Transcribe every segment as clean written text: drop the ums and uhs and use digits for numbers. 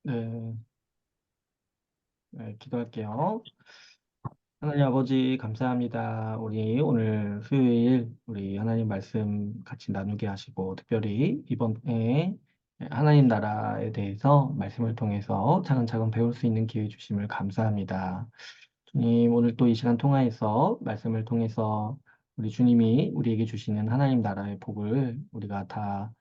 네, 네, 기도할게요. 하나님 아버지, 감사합니다. 우리 오늘 수요일 우리 하나님 말씀 같이 나누게 하시고, 특별히 이번에 하나님 나라에 대해서 말씀을 통해서 차근차근 배울 수 있는 기회 주심을 감사합니다. 주님, 오늘 또 이 시간 통하여서 말씀을 통해서 우리 주님이 우리에게 주시는 하나님 나라의 복을 우리가 다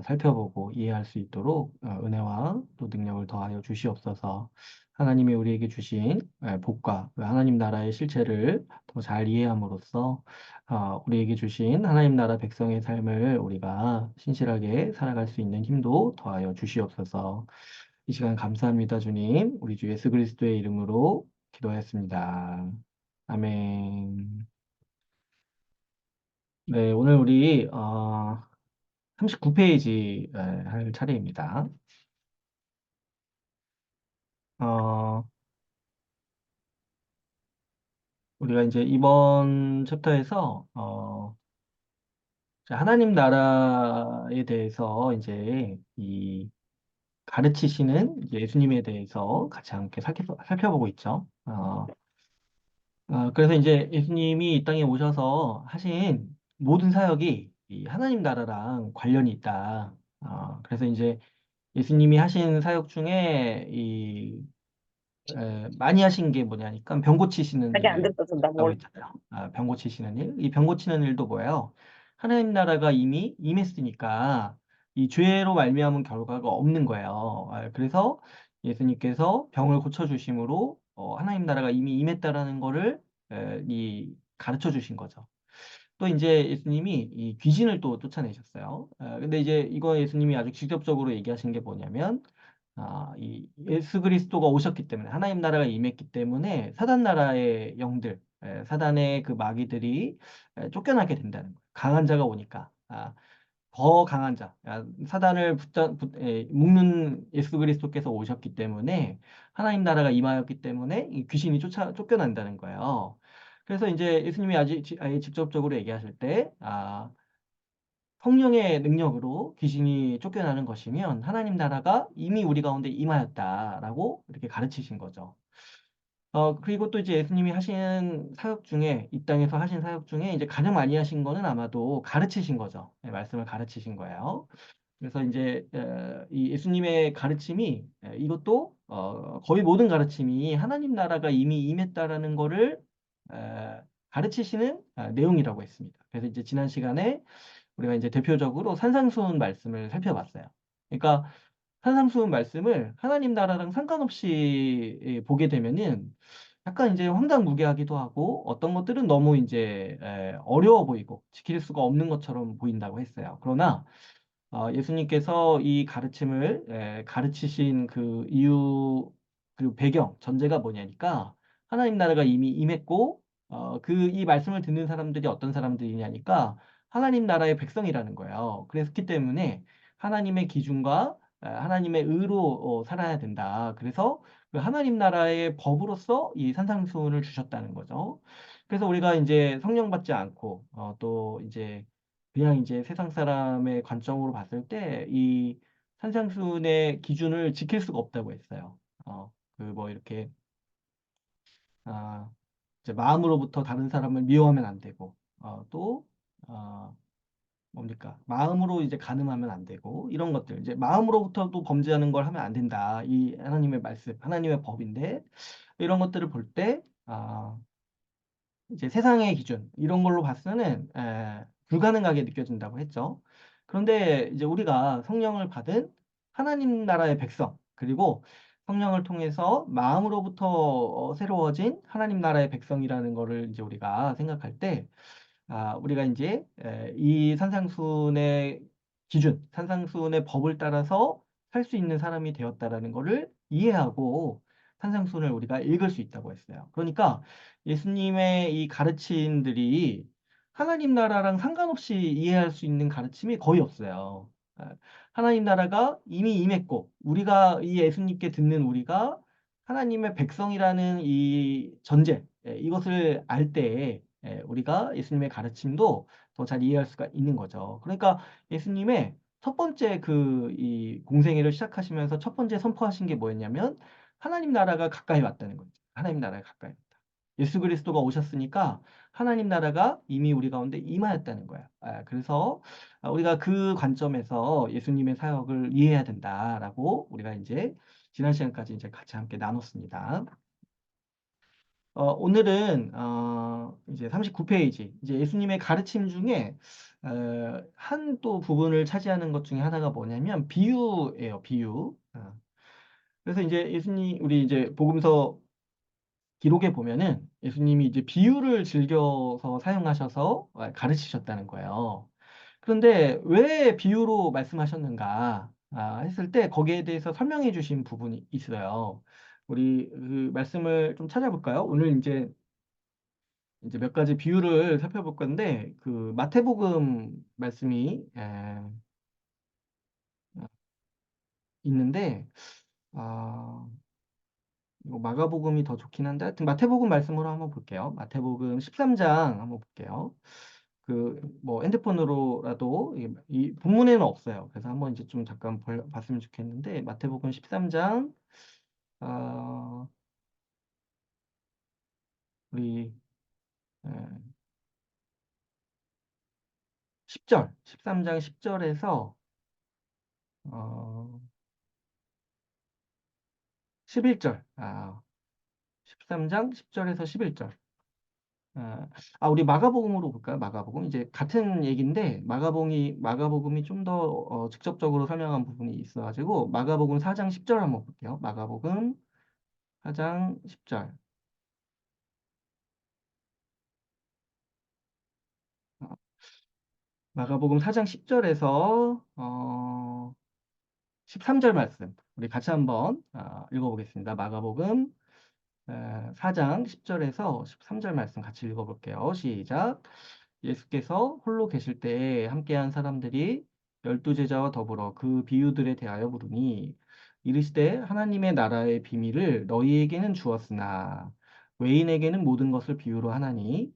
살펴보고 이해할 수 있도록 은혜와 또 능력을 더하여 주시옵소서. 하나님이 우리에게 주신 복과 그 하나님 나라의 실체를 더 잘 이해함으로써 우리에게 주신 하나님 나라 백성의 삶을 우리가 신실하게 살아갈 수 있는 힘도 더하여 주시옵소서. 이 시간 감사합니다, 주님. 우리 주 예수 그리스도의 이름으로 기도했습니다. 아멘. 네, 오늘 우리 39페이지 할 차례입니다. 어, 우리가 이제 이번 챕터에서 이제 하나님 나라에 대해서 이제 이 가르치시는 이제 예수님에 대해서 같이 함께 살펴보고 있죠. 그래서 이제 예수님이 이 땅에 오셔서 하신 모든 사역이 이 하나님 나라랑 관련이 있다. 그래서 이제 예수님이 하신 사역 중에 많이 하신 게 뭐냐니까 병 고치시는 자기 안 일이라고 듣어서 나 뭘. 했잖아요. 병 고치시는 일. 이 병 고치는 일도 뭐예요? 하나님 나라가 이미 임했으니까 이 죄로 말미암은 결과가 없는 거예요. 그래서 예수님께서 병을 고쳐주심으로 하나님 나라가 이미 임했다라는 거를 이 가르쳐 주신 거죠. 또 이제 예수님이 이 귀신을 또 쫓아내셨어요. 근데 이제 이거 예수님이 아주 직접적으로 얘기하신 게 뭐냐면 이 예수 그리스도가 오셨기 때문에 하나님 나라가 임했기 때문에 사단 나라의 영들, 사단의 그 마귀들이 쫓겨나게 된다는 거예요. 강한 자가 오니까. 더 강한 자, 사단을 묶는 예수 그리스도께서 오셨기 때문에 하나님 나라가 임하였기 때문에 이 귀신이 쫓겨난다는 거예요. 그래서 이제 예수님이 아예 직접적으로 얘기하실 때, 성령의 능력으로 귀신이 쫓겨나는 것이면 하나님 나라가 이미 우리 가운데 임하였다라고 이렇게 가르치신 거죠. 그리고 또 이제 예수님이 하신 사역 중에, 이 땅에서 하신 사역 중에 이제 가장 많이 하신 거는 아마도 가르치신 거죠. 네, 말씀을 가르치신 거예요. 그래서 이제 이 예수님의 가르침이 이것도 거의 모든 가르침이 하나님 나라가 이미 임했다라는 거를 가르치시는 내용이라고 했습니다. 그래서 이제 지난 시간에 우리가 이제 대표적으로 산상수훈 말씀을 살펴봤어요. 그러니까 산상수훈 말씀을 하나님 나라랑 상관없이 보게 되면은 약간 이제 황당무계하기도 하고 어떤 것들은 너무 이제 어려워 보이고 지킬 수가 없는 것처럼 보인다고 했어요. 그러나 예수님께서 이 가르침을 가르치신 그 이유, 그 배경, 전제가 뭐냐니까 하나님 나라가 이미 임했고 이 말씀을 듣는 사람들이 어떤 사람들이냐니까 하나님 나라의 백성이라는 거예요. 그랬기 때문에 하나님의 기준과 하나님의 의로 살아야 된다. 그래서 그 하나님 나라의 법으로서 이 산상수훈을 주셨다는 거죠. 그래서 우리가 이제 성령 받지 않고 또 이제 그냥 이제 세상 사람의 관점으로 봤을 때 이 산상수훈의 기준을 지킬 수가 없다고 했어요. 그 뭐 이렇게 아, 이제 마음으로부터 다른 사람을 미워하면 안 되고 또 뭡니까? 마음으로 이제 간음하면 안 되고 이런 것들 이제 마음으로부터도 범죄하는 걸 하면 안 된다. 이 하나님의 말씀, 하나님의 법인데 이런 것들을 볼 때 이제 세상의 기준 이런 걸로 봤을 때는 불가능하게 느껴진다고 했죠. 그런데 이제 우리가 성령을 받은 하나님 나라의 백성 그리고 성령을 통해서 마음으로부터 새로워진 하나님 나라의 백성이라는 거를 이제 우리가 생각할 때 우리가 이제 이 산상수훈의 기준, 산상수훈의 법을 따라서 살 수 있는 사람이 되었다라는 거를 이해하고 산상수훈을 우리가 읽을 수 있다고 했어요. 그러니까 예수님의 이 가르침들이 하나님 나라랑 상관없이 이해할 수 있는 가르침이 거의 없어요. 하나님 나라가 이미 임했고 우리가 이 예수님께 듣는 우리가 하나님의 백성이라는 이 전제, 이것을 알 때에 우리가 예수님의 가르침도 더 잘 이해할 수가 있는 거죠. 그러니까 예수님의 첫 번째 이 공생애를 시작하시면서 첫 번째 선포하신 게 뭐였냐면 하나님 나라가 가까이 왔다는 거죠. 하나님 나라가 가까이 왔다. 예수 그리스도가 오셨으니까 하나님 나라가 이미 우리 가운데 임하였다는 거야. 그래서 우리가 그 관점에서 예수님의 사역을 이해해야 된다라고 우리가 이제 지난 시간까지 이제 같이 함께 나눴습니다. 오늘은 이제 39페이지 이제 예수님의 가르침 중에 한 또 부분을 차지하는 것 중에 하나가 뭐냐면 비유예요, 비유. 그래서 이제 우리 이제 복음서 기록에 보면은 예수님이 이제 비유를 즐겨서 사용하셔서 가르치셨다는 거예요. 그런데 왜 비유로 말씀하셨는가 했을 때 거기에 대해서 설명해 주신 부분이 있어요. 우리 그 말씀을 좀 찾아볼까요? 오늘 이제 몇 가지 비유를 살펴볼 건데 그 마태복음 말씀이 있는데 아, 이거 마가복음이 더 좋긴 한데 하여튼 마태복음 말씀으로 한번 볼게요. 마태복음 13장 한번 볼게요. 그 뭐 핸드폰으로라도 이 본문에는 없어요. 그래서 한번 이제 좀 잠깐 봤으면 좋겠는데 마태복음 13장 아, 우리 에, 10절 13장 10절에서 어, 11절 13장 10절에서 11절. 우리 마가복음으로 볼까요? 마가복음. 이제 같은 얘기인데, 마가복음이 좀 더 직접적으로 설명한 부분이 있어가지고, 마가복음 4장 10절 한번 볼게요. 마가복음 4장 10절. 어, 마가복음 4장 10절에서 13절 말씀. 우리 같이 한번 읽어보겠습니다. 마가복음 4장 10절에서 13절 말씀 같이 읽어볼게요. 시작. 예수께서 홀로 계실 때에 함께한 사람들이 열두 제자와 더불어 그 비유들에 대하여 물으니 이르시되 하나님의 나라의 비밀을 너희에게는 주었으나 외인에게는 모든 것을 비유로 하나니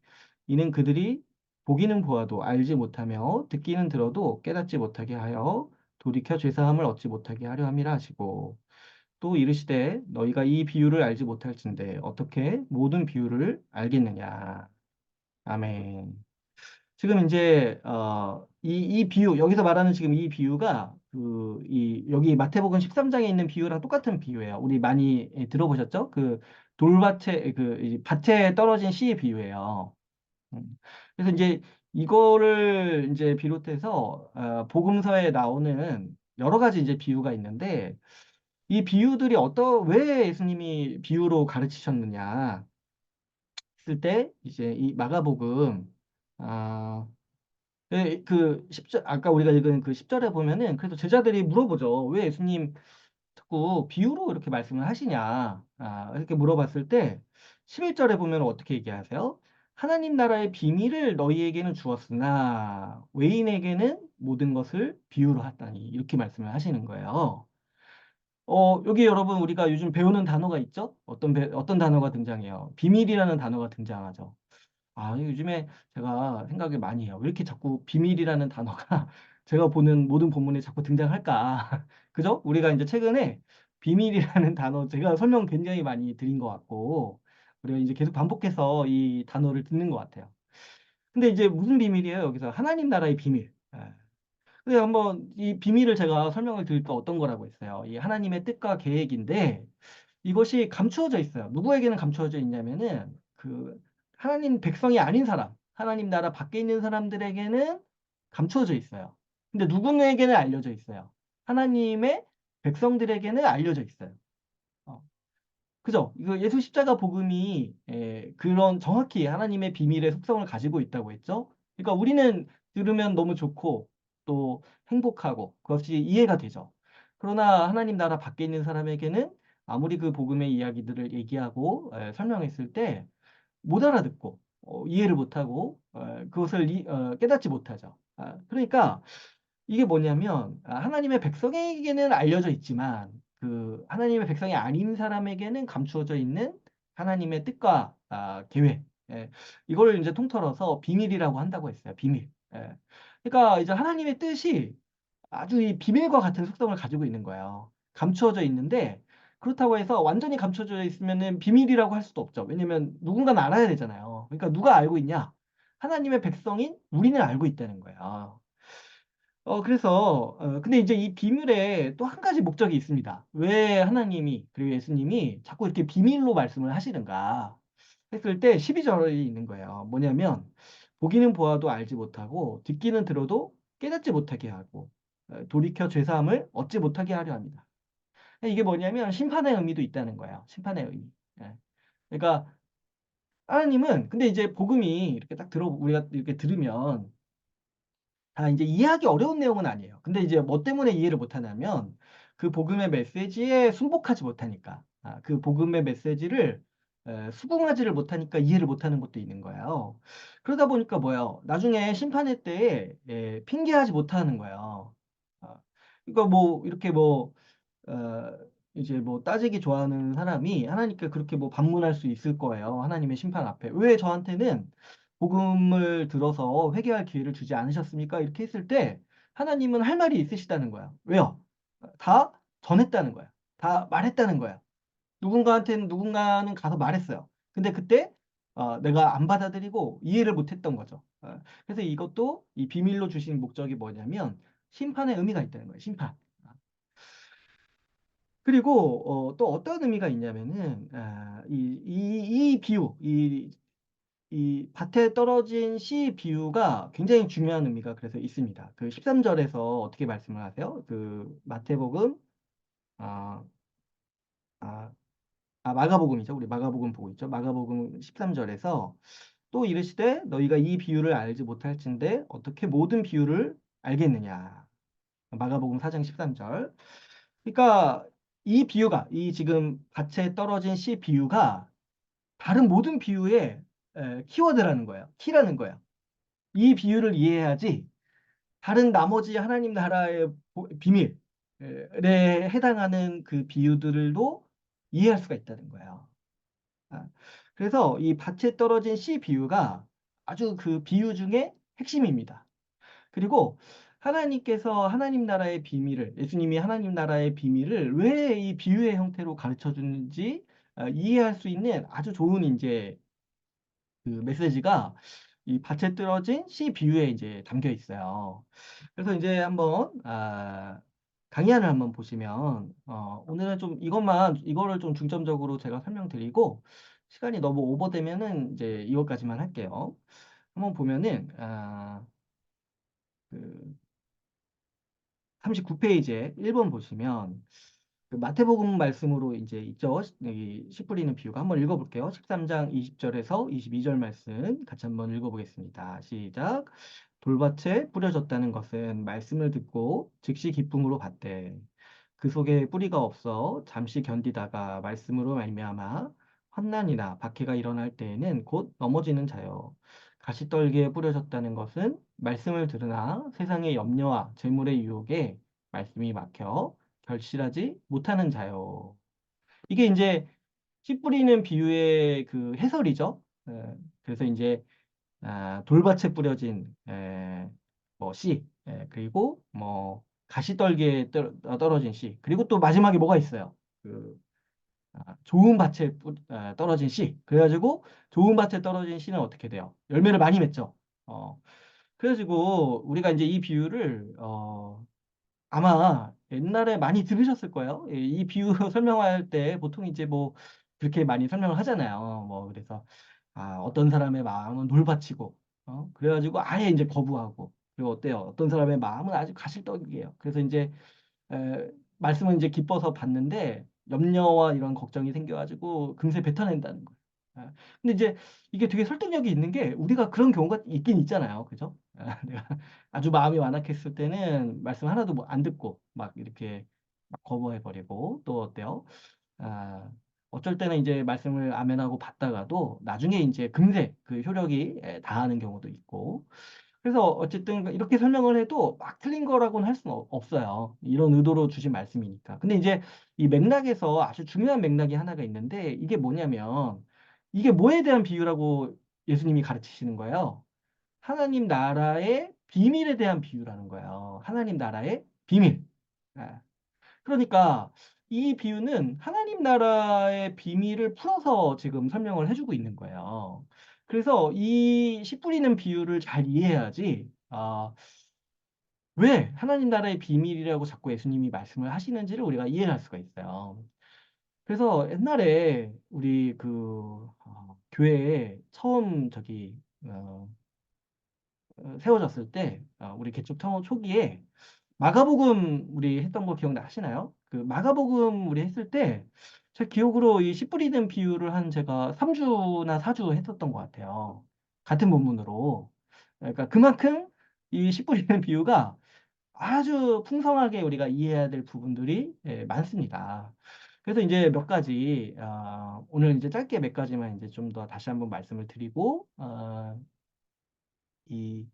이는 그들이 보기는 보아도 알지 못하며 듣기는 들어도 깨닫지 못하게 하여 돌이켜 죄사함을 얻지 못하게 하려 함이라 하시고 또 이르시되 너희가 이 비유를 알지 못할진대 어떻게 모든 비유를 알겠느냐. 아멘. 지금 이제 이 비유 여기서 말하는 지금 이 비유가 이 여기 마태복음 13장에 있는 비유랑 똑같은 비유예요. 우리 많이 들어보셨죠? 그 돌밭에 이 밭에 떨어진 씨의 비유예요. 그래서 이제 이거를 이제 비롯해서 복음서에 나오는 여러 가지 이제 비유가 있는데 이 비유들이 왜 예수님이 비유로 가르치셨느냐 했을 때 이제 이 마가복음 아, 그 10절 아까 우리가 읽은 그 10절에 보면은 그래서 제자들이 물어보죠. 왜 예수님 자꾸 비유로 이렇게 말씀을 하시냐? 이렇게 물어봤을 때 11절에 보면 어떻게 얘기하세요? 하나님 나라의 비밀을 너희에게는 주었으나 외인에게는 모든 것을 비유로 하다니 이렇게 말씀을 하시는 거예요. 여기 여러분 우리가 요즘 배우는 단어가 있죠? 어떤 단어가 등장해요? 비밀이라는 단어가 등장하죠. 요즘에 제가 생각을 많이 해요. 왜 이렇게 자꾸 비밀이라는 단어가 제가 보는 모든 본문에 자꾸 등장할까? 그죠? 우리가 이제 최근에 비밀이라는 단어 제가 설명 굉장히 많이 드린 것 같고, 우리가 이제 계속 반복해서 이 단어를 듣는 것 같아요. 근데 이제 무슨 비밀이에요? 여기서 하나님 나라의 비밀. 근데 한번 이 비밀을 제가 설명을 드릴 때 어떤 거라고 했어요. 이 하나님의 뜻과 계획인데 이것이 감추어져 있어요. 누구에게는 감추어져 있냐면은 그 하나님 백성이 아닌 사람, 하나님 나라 밖에 있는 사람들에게는 감추어져 있어요. 근데 누구에게는 알려져 있어요. 하나님의 백성들에게는 알려져 있어요. 어. 그죠? 이거 예수 십자가 복음이 그런 정확히 하나님의 비밀의 속성을 가지고 있다고 했죠. 그러니까 우리는 들으면 너무 좋고 또 행복하고 그것이 이해가 되죠. 그러나 하나님 나라 밖에 있는 사람에게는 아무리 그 복음의 이야기들을 얘기하고 설명했을 때 못 알아듣고 이해를 못하고 그것을 깨닫지 못하죠. 그러니까 이게 뭐냐면 하나님의 백성에게는 알려져 있지만 그 하나님의 백성이 아닌 사람에게는 감추어져 있는 하나님의 뜻과 계획 이걸 이제 통틀어서 비밀이라고 한다고 했어요. 비밀. 그러니까 이제 하나님의 뜻이 아주 이 비밀과 같은 속성을 가지고 있는 거예요. 감추어져 있는데 그렇다고 해서 완전히 감춰져 있으면은 비밀이라고 할 수도 없죠. 왜냐면 누군가는 알아야 되잖아요. 그러니까 누가 알고 있냐? 하나님의 백성인 우리는 알고 있다는 거예요. 근데 이제 이 비밀에 또 한 가지 목적이 있습니다. 왜 하나님이, 그리고 예수님이 자꾸 이렇게 비밀로 말씀을 하시는가 했을 때 12절이 있는 거예요. 뭐냐면, 보기는 보아도 알지 못하고, 듣기는 들어도 깨닫지 못하게 하고, 돌이켜 죄사함을 얻지 못하게 하려 합니다. 이게 뭐냐면, 심판의 의미도 있다는 거예요. 심판의 의미. 예. 그러니까, 하나님은, 근데 이제 복음이 이렇게 딱 우리가 이렇게 들으면, 다 이제 이해하기 어려운 내용은 아니에요. 근데 이제 뭐 때문에 이해를 못하냐면 그 복음의 메시지에 순복하지 못하니까 그 복음의 메시지를 수긍하지를 못하니까 이해를 못하는 것도 있는 거예요. 그러다 보니까 뭐예요? 나중에 심판의 때에 핑계하지 못하는 거예요. 아, 그러니까 뭐 이렇게 뭐 어, 이제 뭐 따지기 좋아하는 사람이 하나님께 그렇게 뭐 반문할 수 있을 거예요. 하나님의 심판 앞에. 왜 저한테는 복음을 들어서 회개할 기회를 주지 않으셨습니까? 이렇게 했을 때 하나님은 할 말이 있으시다는 거야. 왜요? 다 전했다는 거야. 다 말했다는 거야. 누군가한테는 누군가는 가서 말했어요. 근데 그때 내가 안 받아들이고 이해를 못했던 거죠. 그래서 이것도 이 비밀로 주신 목적이 뭐냐면 심판의 의미가 있다는 거예요. 심판. 그리고 또 어떤 의미가 있냐면은 이 비유, 이 밭에 떨어진 씨 비유가 굉장히 중요한 의미가 그래서 있습니다. 그 13절에서 어떻게 말씀을 하세요? 그 마태복음, 아, 아, 마가복음이죠. 우리 마가복음 보고 있죠. 마가복음 13절에서 또 이르시되 너희가 이 비유를 알지 못할진대 어떻게 모든 비유를 알겠느냐. 마가복음 4장 13절. 그러니까 이 비유가 이 지금 밭에 떨어진 씨 비유가 다른 모든 비유의 키워드라는 거예요. 키라는 거예요. 이 비유를 이해해야지 다른 나머지 하나님 나라의 비밀에 해당하는 그 비유들도 이해할 수가 있다는 거예요. 아, 그래서 이 밭에 떨어진 씨 비유가 아주 그 비유 중에 핵심입니다. 그리고 하나님께서 하나님 나라의 비밀을, 예수님이 하나님 나라의 비밀을 왜 이 비유의 형태로 가르쳐 주는지 이해할 수 있는 아주 좋은 이제 그 메시지가 이 밭에 떨어진 씨 비유에 이제 담겨 있어요. 그래서 이제 한번 강의안을 한번 보시면 오늘은 좀 이거를 좀 중점적으로 제가 설명드리고 시간이 너무 오버되면은 이제 이것까지만 할게요. 한번 보면은 그 39페이지에 1번 보시면 그 마태복음 말씀으로 이제 있죠. 여기 씨 뿌리는 비유가 한번 읽어볼게요. 13장 20절에서 22절 말씀 같이 한번 읽어보겠습니다. 시작. 돌밭에 뿌려졌다는 것은 말씀을 듣고 즉시 기쁨으로 받되 그 속에 뿌리가 없어 잠시 견디다가 말씀으로 말미암아 환난이나 박해가 일어날 때에는 곧 넘어지는 자요. 가시떨기에 뿌려졌다는 것은 말씀을 들으나 세상의 염려와 재물의 유혹에 말씀이 막혀 결실하지 못하는 자요. 이게 이제 씨 뿌리는 비유의 그 해설이죠. 그래서 이제 돌밭에 뿌려진 뭐 씨, 그리고 뭐 가시떨기에 떨어진 씨, 그리고 또 마지막에 뭐가 있어요? 그 좋은 밭에 떨어진 씨. 그래가지고 좋은 밭에 떨어진 씨는 어떻게 돼요? 열매를 많이 맺죠. 어, 그래가지고 우리가 이제 이 비유를 아마 옛날에 많이 들으셨을 거예요. 이 비유 설명할 때 보통 이제 뭐 그렇게 많이 설명을 하잖아요. 뭐 그래서 어떤 사람의 마음은 돌밭이고 그래가지고 아예 이제 거부하고 그리고 어때요? 어떤 사람의 마음은 아주 가실떡이에요. 그래서 이제 말씀은 이제 기뻐서 받는데 염려와 이런 걱정이 생겨가지고 금세 뱉어낸다는 거예요. 근데 이제 이게 되게 설득력이 있는 게 우리가 그런 경우가 있긴 있잖아요. 그죠? 내가 아주 마음이 완악했을 때는 말씀 하나도 뭐 안 듣고 막 이렇게 막 거부해버리고 또 어때요? 아, 어쩔 때는 이제 말씀을 아멘하고 받다가도 나중에 이제 금세 그 효력이 다하는 경우도 있고 그래서 어쨌든 이렇게 설명을 해도 막 틀린 거라고는 할 수는 없어요. 이런 의도로 주신 말씀이니까. 근데 이제 이 맥락에서 아주 중요한 맥락이 하나가 있는데 이게 뭐냐면 이게 뭐에 대한 비유라고 예수님이 가르치시는 거예요. 하나님 나라의 비밀에 대한 비유라는 거예요. 하나님 나라의 비밀. 예. 그러니까 이 비유는 하나님 나라의 비밀을 풀어서 지금 설명을 해주고 있는 거예요. 그래서 이 씨 뿌리는 비유를 잘 이해해야지, 왜 하나님 나라의 비밀이라고 자꾸 예수님이 말씀을 하시는지를 우리가 이해할 수가 있어요. 그래서 옛날에 우리 교회에 처음 세워졌을 때, 우리 개척 초기에 마가복음 우리 했던 거 기억나시나요? 그 마가복음 우리 했을 때 제 기억으로 이 씨 뿌리는 비유를 한 제가 3주나 4주 했었던 것 같아요. 같은 본문으로. 그러니까 그만큼 이 씨 뿌리는 비유가 아주 풍성하게 우리가 이해해야 될 부분들이 많습니다. 그래서 이제 몇 가지, 오늘 이제 짧게 몇 가지만 이제 좀 더 다시 한번 말씀을 드리고, 이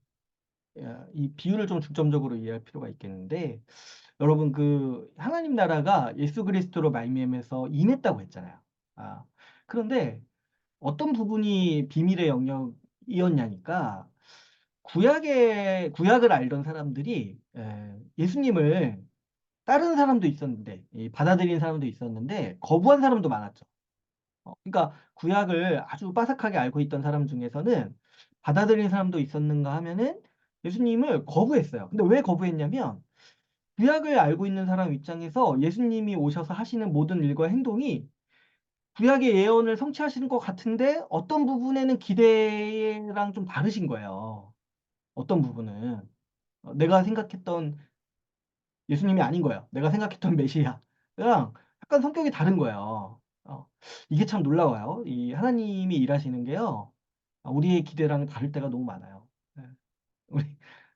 이 비유를 좀 중점적으로 이해할 필요가 있겠는데, 여러분 하나님 나라가 예수 그리스도로 말미암아서 임했다고 했잖아요. 아, 그런데 어떤 부분이 비밀의 영역이었냐니까, 구약을 알던 사람들이 예수님을 다른 사람도 있었는데, 받아들인 사람도 있었는데 거부한 사람도 많았죠. 그러니까 구약을 아주 빠삭하게 알고 있던 사람 중에서는 받아들인 사람도 있었는가 하면은 예수님을 거부했어요. 근데 왜 거부했냐면 구약을 알고 있는 사람 입장에서 예수님이 오셔서 하시는 모든 일과 행동이 구약의 예언을 성취하시는 것 같은데 어떤 부분에는 기대랑 좀 다르신 거예요. 어떤 부분은 내가 생각했던 예수님이 아닌 거예요. 내가 생각했던 메시아랑 약간 성격이 다른 거예요. 이게 참 놀라워요. 이 하나님이 일하시는 게요. 우리의 기대랑 다를 때가 너무 많아요. 네. 우리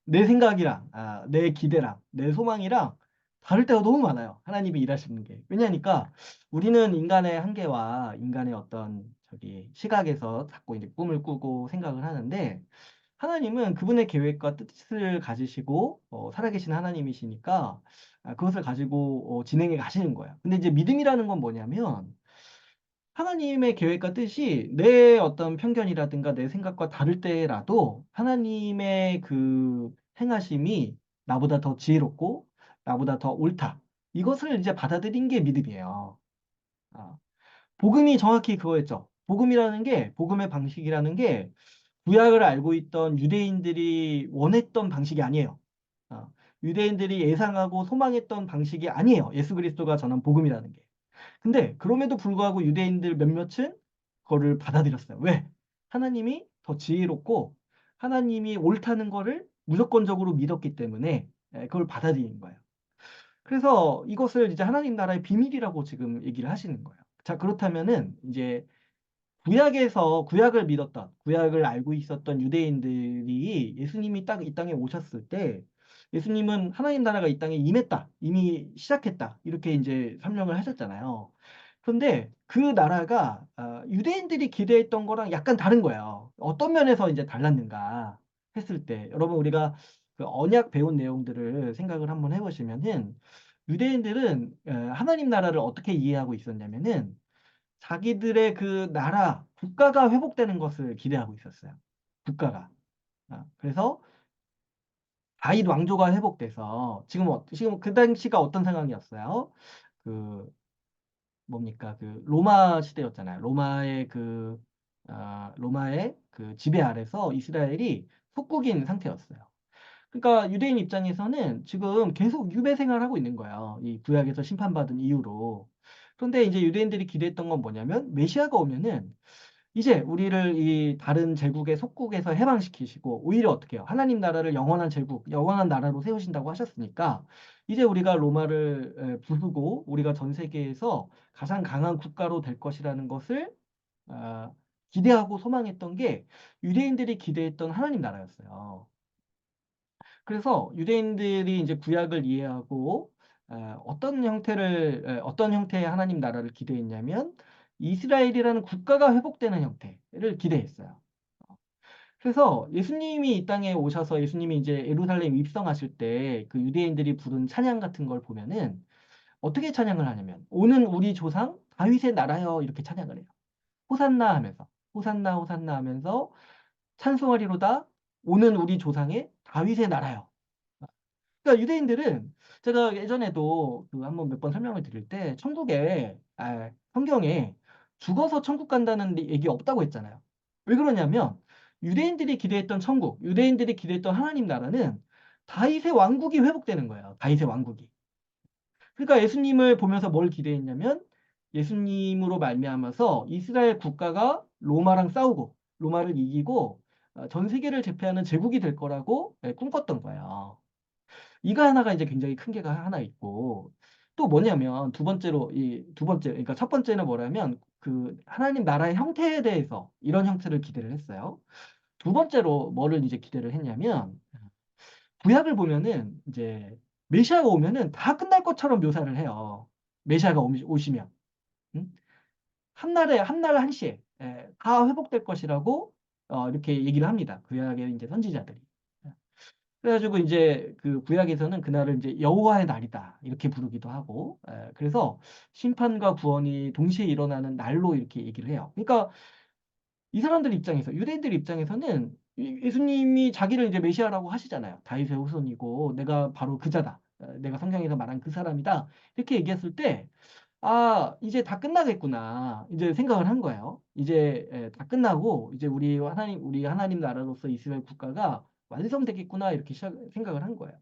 내 생각이랑 내 기대랑 내 소망이랑 다를 때가 너무 많아요. 하나님이 일하시는 게. 왜냐니까 우리는 인간의 한계와 인간의 어떤 시각에서 자꾸 이제 꿈을 꾸고 생각을 하는데 하나님은 그분의 계획과 뜻을 가지시고 살아계신 하나님이시니까 그것을 가지고 진행해 가시는 거예요. 근데 이제 믿음이라는 건 뭐냐면 하나님의 계획과 뜻이 내 어떤 편견이라든가 내 생각과 다를 때라도 하나님의 행하심이 나보다 더 지혜롭고 나보다 더 옳다. 이것을 이제 받아들인 게 믿음이에요. 아, 복음이 정확히 그거였죠. 복음의 방식이라는 게 구약을 알고 있던 유대인들이 원했던 방식이 아니에요. 아, 유대인들이 예상하고 소망했던 방식이 아니에요. 예수 그리스도가 전한 복음이라는 게. 근데 그럼에도 불구하고 유대인들 몇몇은 그거를 받아들였어요. 왜? 하나님이 더 지혜롭고 하나님이 옳다는 거를 무조건적으로 믿었기 때문에 그걸 받아들인 거예요. 그래서 이것을 이제 하나님 나라의 비밀이라고 지금 얘기를 하시는 거예요. 자, 그렇다면은 이제 구약을 믿었던, 구약을 알고 있었던 유대인들이 예수님이 딱 이 땅에 오셨을 때, 예수님은 하나님 나라가 이 땅에 임했다, 이미 시작했다, 이렇게 이제 설명을 하셨잖아요. 그런데 그 나라가 유대인들이 기대했던 거랑 약간 다른 거예요. 어떤 면에서 이제 달랐는가 했을 때, 여러분 우리가 그 언약 배운 내용들을 생각을 한번 해보시면은, 유대인들은 하나님 나라를 어떻게 이해하고 있었냐면은, 자기들의 그 나라, 국가가 회복되는 것을 기대하고 있었어요. 국가가. 그래서 다윗 왕조가 회복돼서 지금 그 당시가 어떤 상황이었어요? 그 뭡니까? 로마 시대였잖아요. 로마의 그 지배 아래서 이스라엘이 속국인 상태였어요. 그러니까 유대인 입장에서는 지금 계속 유배 생활하고 있는 거예요. 이 구약에서 심판받은 이후로. 그런데 이제 유대인들이 기대했던 건 뭐냐면 메시아가 오면은 이제 우리를 이 다른 제국의 속국에서 해방시키시고 오히려 어떻게 해요? 하나님 나라를 영원한 제국, 영원한 나라로 세우신다고 하셨으니까 이제 우리가 로마를 부수고 우리가 전 세계에서 가장 강한 국가로 될 것이라는 것을 아, 기대하고 소망했던 게 유대인들이 기대했던 하나님 나라였어요. 그래서 유대인들이 이제 구약을 이해하고 어떤 형태의 하나님 나라를 기대했냐면 이스라엘이라는 국가가 회복되는 형태를 기대했어요. 그래서 예수님이 이 땅에 오셔서 예수님이 이제 예루살렘 입성하실 때 그 유대인들이 부른 찬양 같은 걸 보면은 어떻게 찬양을 하냐면 오는 우리 조상 다윗의 나라여 이렇게 찬양을 해요. 호산나 하면서 호산나 호산나 하면서 찬송하리로다 오는 우리 조상의 다윗의 나라여. 그러니까 유대인들은 제가 예전에도 한번 몇 번 설명을 드릴 때 성경에 죽어서 천국 간다는 얘기 없다고 했잖아요. 왜 그러냐면 유대인들이 기대했던 천국, 유대인들이 기대했던 하나님 나라는 다윗의 왕국이 회복되는 거예요. 다윗의 왕국이. 그러니까 예수님을 보면서 뭘 기대했냐면 예수님으로 말미암아서 이스라엘 국가가 로마랑 싸우고 로마를 이기고 전 세계를 제패하는 제국이 될 거라고 꿈꿨던 거예요. 이거 하나가 이제 굉장히 큰 게가 하나 있고 또 뭐냐면 그러니까 첫 번째는 뭐냐면 그 하나님 나라의 형태에 대해서 이런 형태를 기대를 했어요. 두 번째로 뭐를 이제 기대를 했냐면 구약을 보면은 이제 메시아가 오면은 다 끝날 것처럼 묘사를 해요. 메시아가 오시면 응? 한날 한시에 다 회복될 것이라고 이렇게 얘기를 합니다. 구약의 이제 선지자들이. 그래가지고 이제 그 구약에서는 그날을 이제 여호와의 날이다 이렇게 부르기도 하고, 그래서 심판과 구원이 동시에 일어나는 날로 이렇게 얘기를 해요. 그러니까 이 사람들 입장에서 유대인들 입장에서는 예수님이 자기를 이제 메시아라고 하시잖아요. 다윗의 후손이고 내가 바로 그자다. 내가 성경에서 말한 그 사람이다. 이렇게 얘기했을 때 아, 이제 다 끝나겠구나. 이제 생각을 한 거예요. 이제 다 끝나고 이제 우리 하나님 나라로서 이스라엘 국가가 완성되겠구나 이렇게 생각을 한 거예요.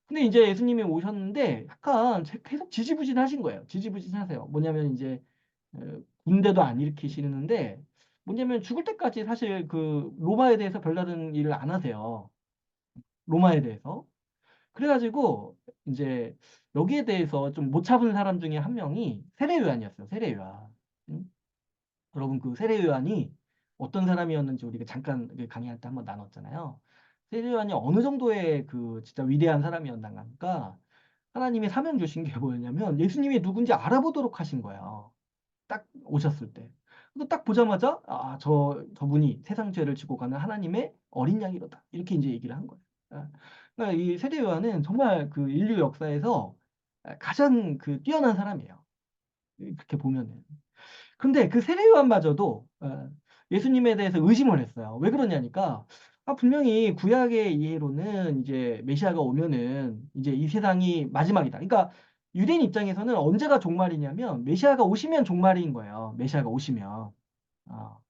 근데 이제 예수님이 오셨는데 약간 계속 지지부진하신 거예요. 지지부진하세요. 뭐냐면 이제 군대도 안 일으키시는데 뭐냐면 죽을 때까지 사실 그 로마에 대해서 별다른 일을 안 하세요. 로마에 대해서. 그래가지고 이제 여기에 대해서 좀 못 잡은 사람 중에 한 명이 세례요한이었어요. 세례요한. 응? 여러분 그 세례요한이 어떤 사람이었는지 우리가 잠깐 그 강의할 때 한번 나눴잖아요. 세례요한이 어느 정도의 그 진짜 위대한 사람이었나 하니까 하나님이 사명 주신 게 뭐였냐면 예수님이 누군지 알아보도록 하신 거예요. 딱 오셨을 때. 그래서 딱 보자마자 저분이 세상 죄를 지고 가는 하나님의 어린 양이로다. 이렇게 이제 얘기를 한 거예요. 그러니까 이 세례 요한은 정말 그 인류 역사에서 가장 그 뛰어난 사람이에요. 그렇게 보면은. 근데 그 세례 요한마저도 예수님에 대해서 의심을 했어요. 왜 그러냐니까 분명히 구약의 이해로는 이제 메시아가 오면은 이제 이 세상이 마지막이다. 그러니까 유대인 입장에서는 언제가 종말이냐면 메시아가 오시면 종말인 거예요. 메시아가 오시면. 어.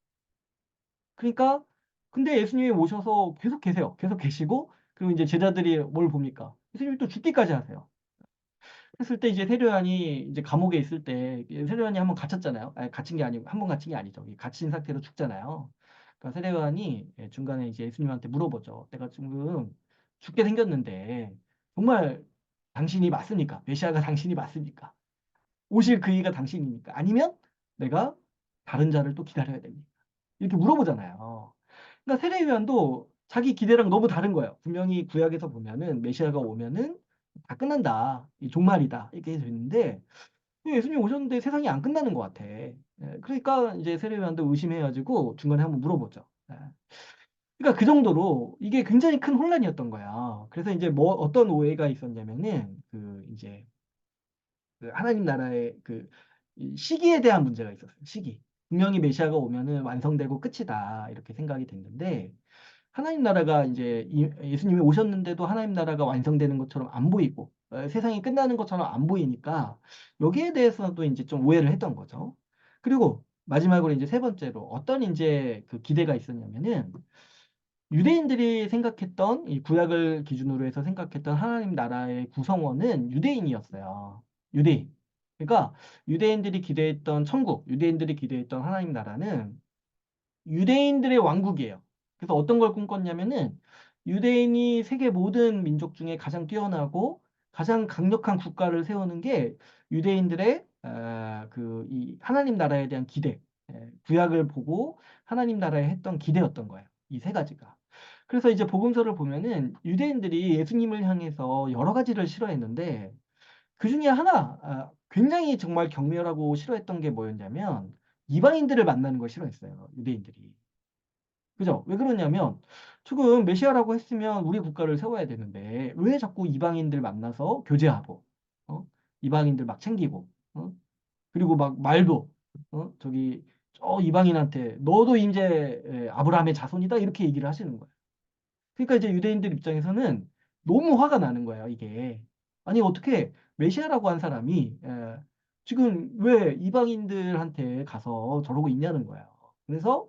그러니까 근데 예수님이 오셔서 계속 계세요. 계속 계시고 그리고 이제 제자들이 뭘 봅니까? 예수님이 또 죽기까지 하세요. 했을 때 이제 세례요한이 이제 감옥에 있을 때 세례요한이 한번 갇혔잖아요. 아니, 갇힌 게 아니고 한 번 갇힌 게 아니죠. 갇힌 상태로 죽잖아요. 그러니까 세례요한이 중간에 이제 예수님한테 물어보죠. 내가 지금 죽게 생겼는데 정말 당신이 맞습니까? 메시아가 당신이 맞습니까? 오실 그 이가 당신입니까? 아니면 내가 다른 자를 또 기다려야 됩니까? 이렇게 물어보잖아요. 그러니까 세례요한도 자기 기대랑 너무 다른 거예요. 분명히 구약에서 보면은 메시아가 오면은 다 끝난다. 이 종말이다. 이렇게 됐는데 예수님 오셨는데 세상이 안 끝나는 것 같아. 그러니까 이제 세례요한도 의심해가지고 중간에 한번 물어보죠. 그러니까 그 정도로 이게 굉장히 큰 혼란이었던 거야. 그래서 이제 뭐 어떤 오해가 있었냐면은 그 이제 그 하나님 나라의 이 시기에 대한 문제가 있었어요. 시기. 분명히 메시아가 오면은 완성되고 끝이다. 이렇게 생각이 됐는데 하나님 나라가 이제 예수님이 오셨는데도 하나님 나라가 완성되는 것처럼 안 보이고 세상이 끝나는 것처럼 안 보이니까 여기에 대해서도 이제 좀 오해를 했던 거죠. 그리고 마지막으로 이제 세 번째로 어떤 이제 그 기대가 있었냐면은 유대인들이 생각했던 이 구약을 기준으로 해서 생각했던 하나님 나라의 구성원은 유대인이었어요. 유대인. 그러니까 유대인들이 기대했던 천국, 유대인들이 기대했던 하나님 나라는 유대인들의 왕국이에요. 그래서 어떤 걸 꿈꿨냐면은 유대인이 세계 모든 민족 중에 가장 뛰어나고 가장 강력한 국가를 세우는 게 유대인들의 이 하나님 나라에 대한 기대, 구약을 보고 하나님 나라에 했던 기대였던 거예요. 이 세 가지가. 그래서 이제 복음서를 보면은 유대인들이 예수님을 향해서 여러 가지를 싫어했는데 그 중에 하나 굉장히 정말 경멸하고 싫어했던 게 뭐였냐면 이방인들을 만나는 걸 싫어했어요. 유대인들이. 그죠? 왜 그러냐면 지금 메시아라고 했으면 우리 국가를 세워야 되는데 왜 자꾸 이방인들 만나서 교제하고 이방인들 막 챙기고 그리고 막 말도 저 이방인한테 너도 이제 아브라함의 자손이다 이렇게 얘기를 하시는 거예요. 그러니까 이제 유대인들 입장에서는 너무 화가 나는 거예요, 이게. 아니 어떻게 메시아라고 한 사람이 지금 왜 이방인들한테 가서 저러고 있냐는 거예요. 그래서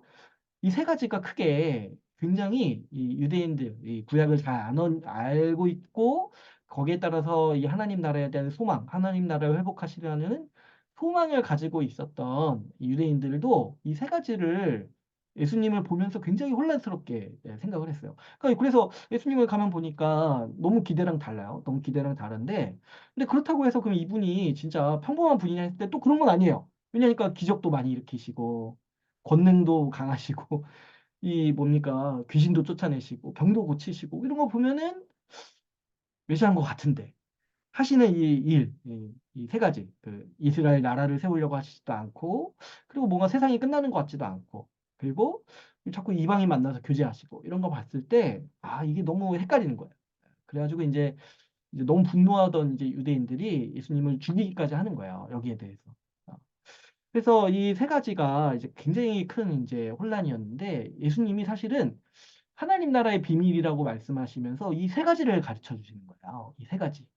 이 세 가지가 크게 굉장히 이 유대인들, 이 구약을 잘 알고 있고 거기에 따라서 이 하나님 나라에 대한 소망, 하나님 나라를 회복하시려는 소망을 가지고 있었던 이 유대인들도 이 세 가지를 예수님을 보면서 굉장히 혼란스럽게 생각을 했어요. 그러니까 그래서 예수님을 가만 보니까 너무 기대랑 달라요. 너무 기대랑 다른데, 근데 그렇다고 해서 그럼 이분이 진짜 평범한 분이냐 했을 때 또 그런 건 아니에요. 왜냐니까 기적도 많이 일으키시고, 권능도 강하시고, 이 뭡니까 귀신도 쫓아내시고 병도 고치시고 이런 거 보면은 메시아인 것 같은데 하시는 이 일, 이 세 가지 그 이스라엘 나라를 세우려고 하시지도 않고 그리고 뭔가 세상이 끝나는 것 같지도 않고 그리고 자꾸 이방인 만나서 교제하시고 이런 거 봤을 때 아 이게 너무 헷갈리는 거예요. 그래가지고 이제 너무 분노하던 이제 유대인들이 예수님을 죽이기까지 하는 거예요. 여기에 대해서. 어. 그래서 이 세 가지가 이제 굉장히 큰 이제 혼란이었는데 예수님이 사실은 하나님 나라의 비밀이라고 말씀하시면서 이 세 가지를 가르쳐 주시는 거예요. 이 세 가지.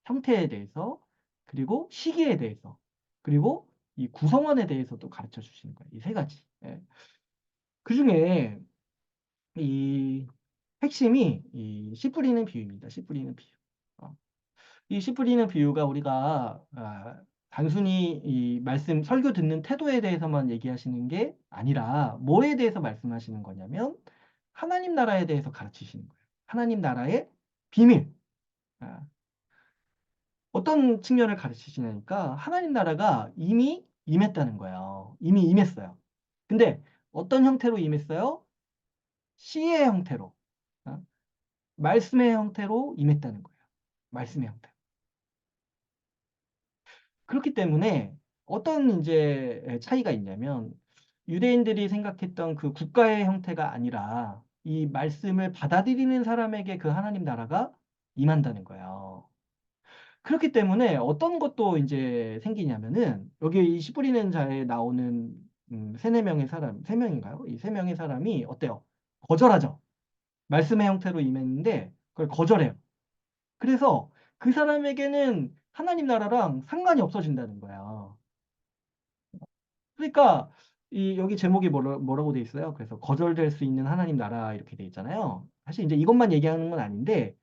형태에 대해서, 그리고 시기에 대해서, 그리고 이 구성원에 대해서도 가르쳐 주시는 거예요. 이 세 가지. 예. 그 중에 이 핵심이 이 씨 뿌리는 비유입니다. 씨 뿌리는 비유. 어. 이씨 뿌리는 비유가 우리가 단순히 이 말씀 설교 듣는 태도에 대해서만 얘기하시는 게 아니라 뭐에 대해서 말씀하시는 거냐면 하나님 나라에 대해서 가르치시는 거예요. 하나님 나라의 비밀. 아, 어떤 측면을 가르치시냐니까 하나님 나라가 이미 임했다는 거예요. 이미 임했어요. 근데 어떤 형태로 임했어요? 씨의 형태로, 아, 말씀의 형태로 임했다는 거예요. 말씀의 형태. 그렇기 때문에 어떤 이제 차이가 있냐면 유대인들이 생각했던 그 국가의 형태가 아니라 이 말씀을 받아들이는 사람에게 그 하나님 나라가 임한다는 거예요. 그렇기 때문에 어떤 것도 이제 생기냐면은 여기 이 씨 뿌리는 자에 나오는 세네 명의 사람, 세 명인가요? 이 세 명의 사람이 어때요? 거절하죠. 말씀의 형태로 임했는데 그걸 거절해요. 그래서 그 사람에게는 하나님 나라랑 상관이 없어진다는 거야. 그러니까 이 여기 제목이 뭐라고 돼 있어요? 그래서 거절될 수 있는 하나님 나라 이렇게 돼 있잖아요. 사실 이제 이것만 얘기하는 건 아닌데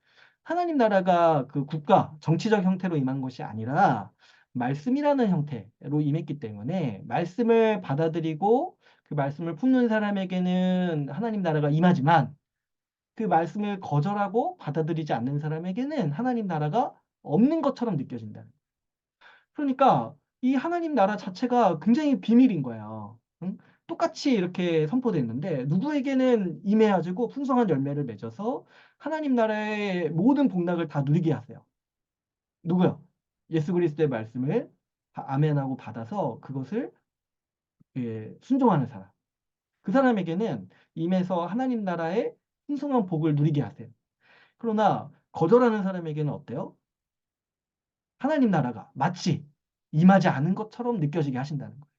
하나님 나라가 그 국가 정치적 형태로 임한 것이 아니라 말씀이라는 형태로 임했기 때문에 말씀을 받아들이고 그 말씀을 품는 사람에게는 하나님 나라가 임하지만 그 말씀을 거절하고 받아들이지 않는 사람에게는 하나님 나라가 없는 것처럼 느껴진다. 그러니까 이 하나님 나라 자체가 굉장히 비밀인 거야. 응? 똑같이 이렇게 선포됐는데 누구에게는 임해가지고 풍성한 열매를 맺어서 하나님 나라의 모든 복락을 다 누리게 하세요. 누구요? 예수 그리스도의 말씀을 아멘하고 받아서 그것을 순종하는 사람. 그 사람에게는 임해서 하나님 나라의 풍성한 복을 누리게 하세요. 그러나 거절하는 사람에게는 어때요? 하나님 나라가 마치 임하지 않은 것처럼 느껴지게 하신다는 거예요.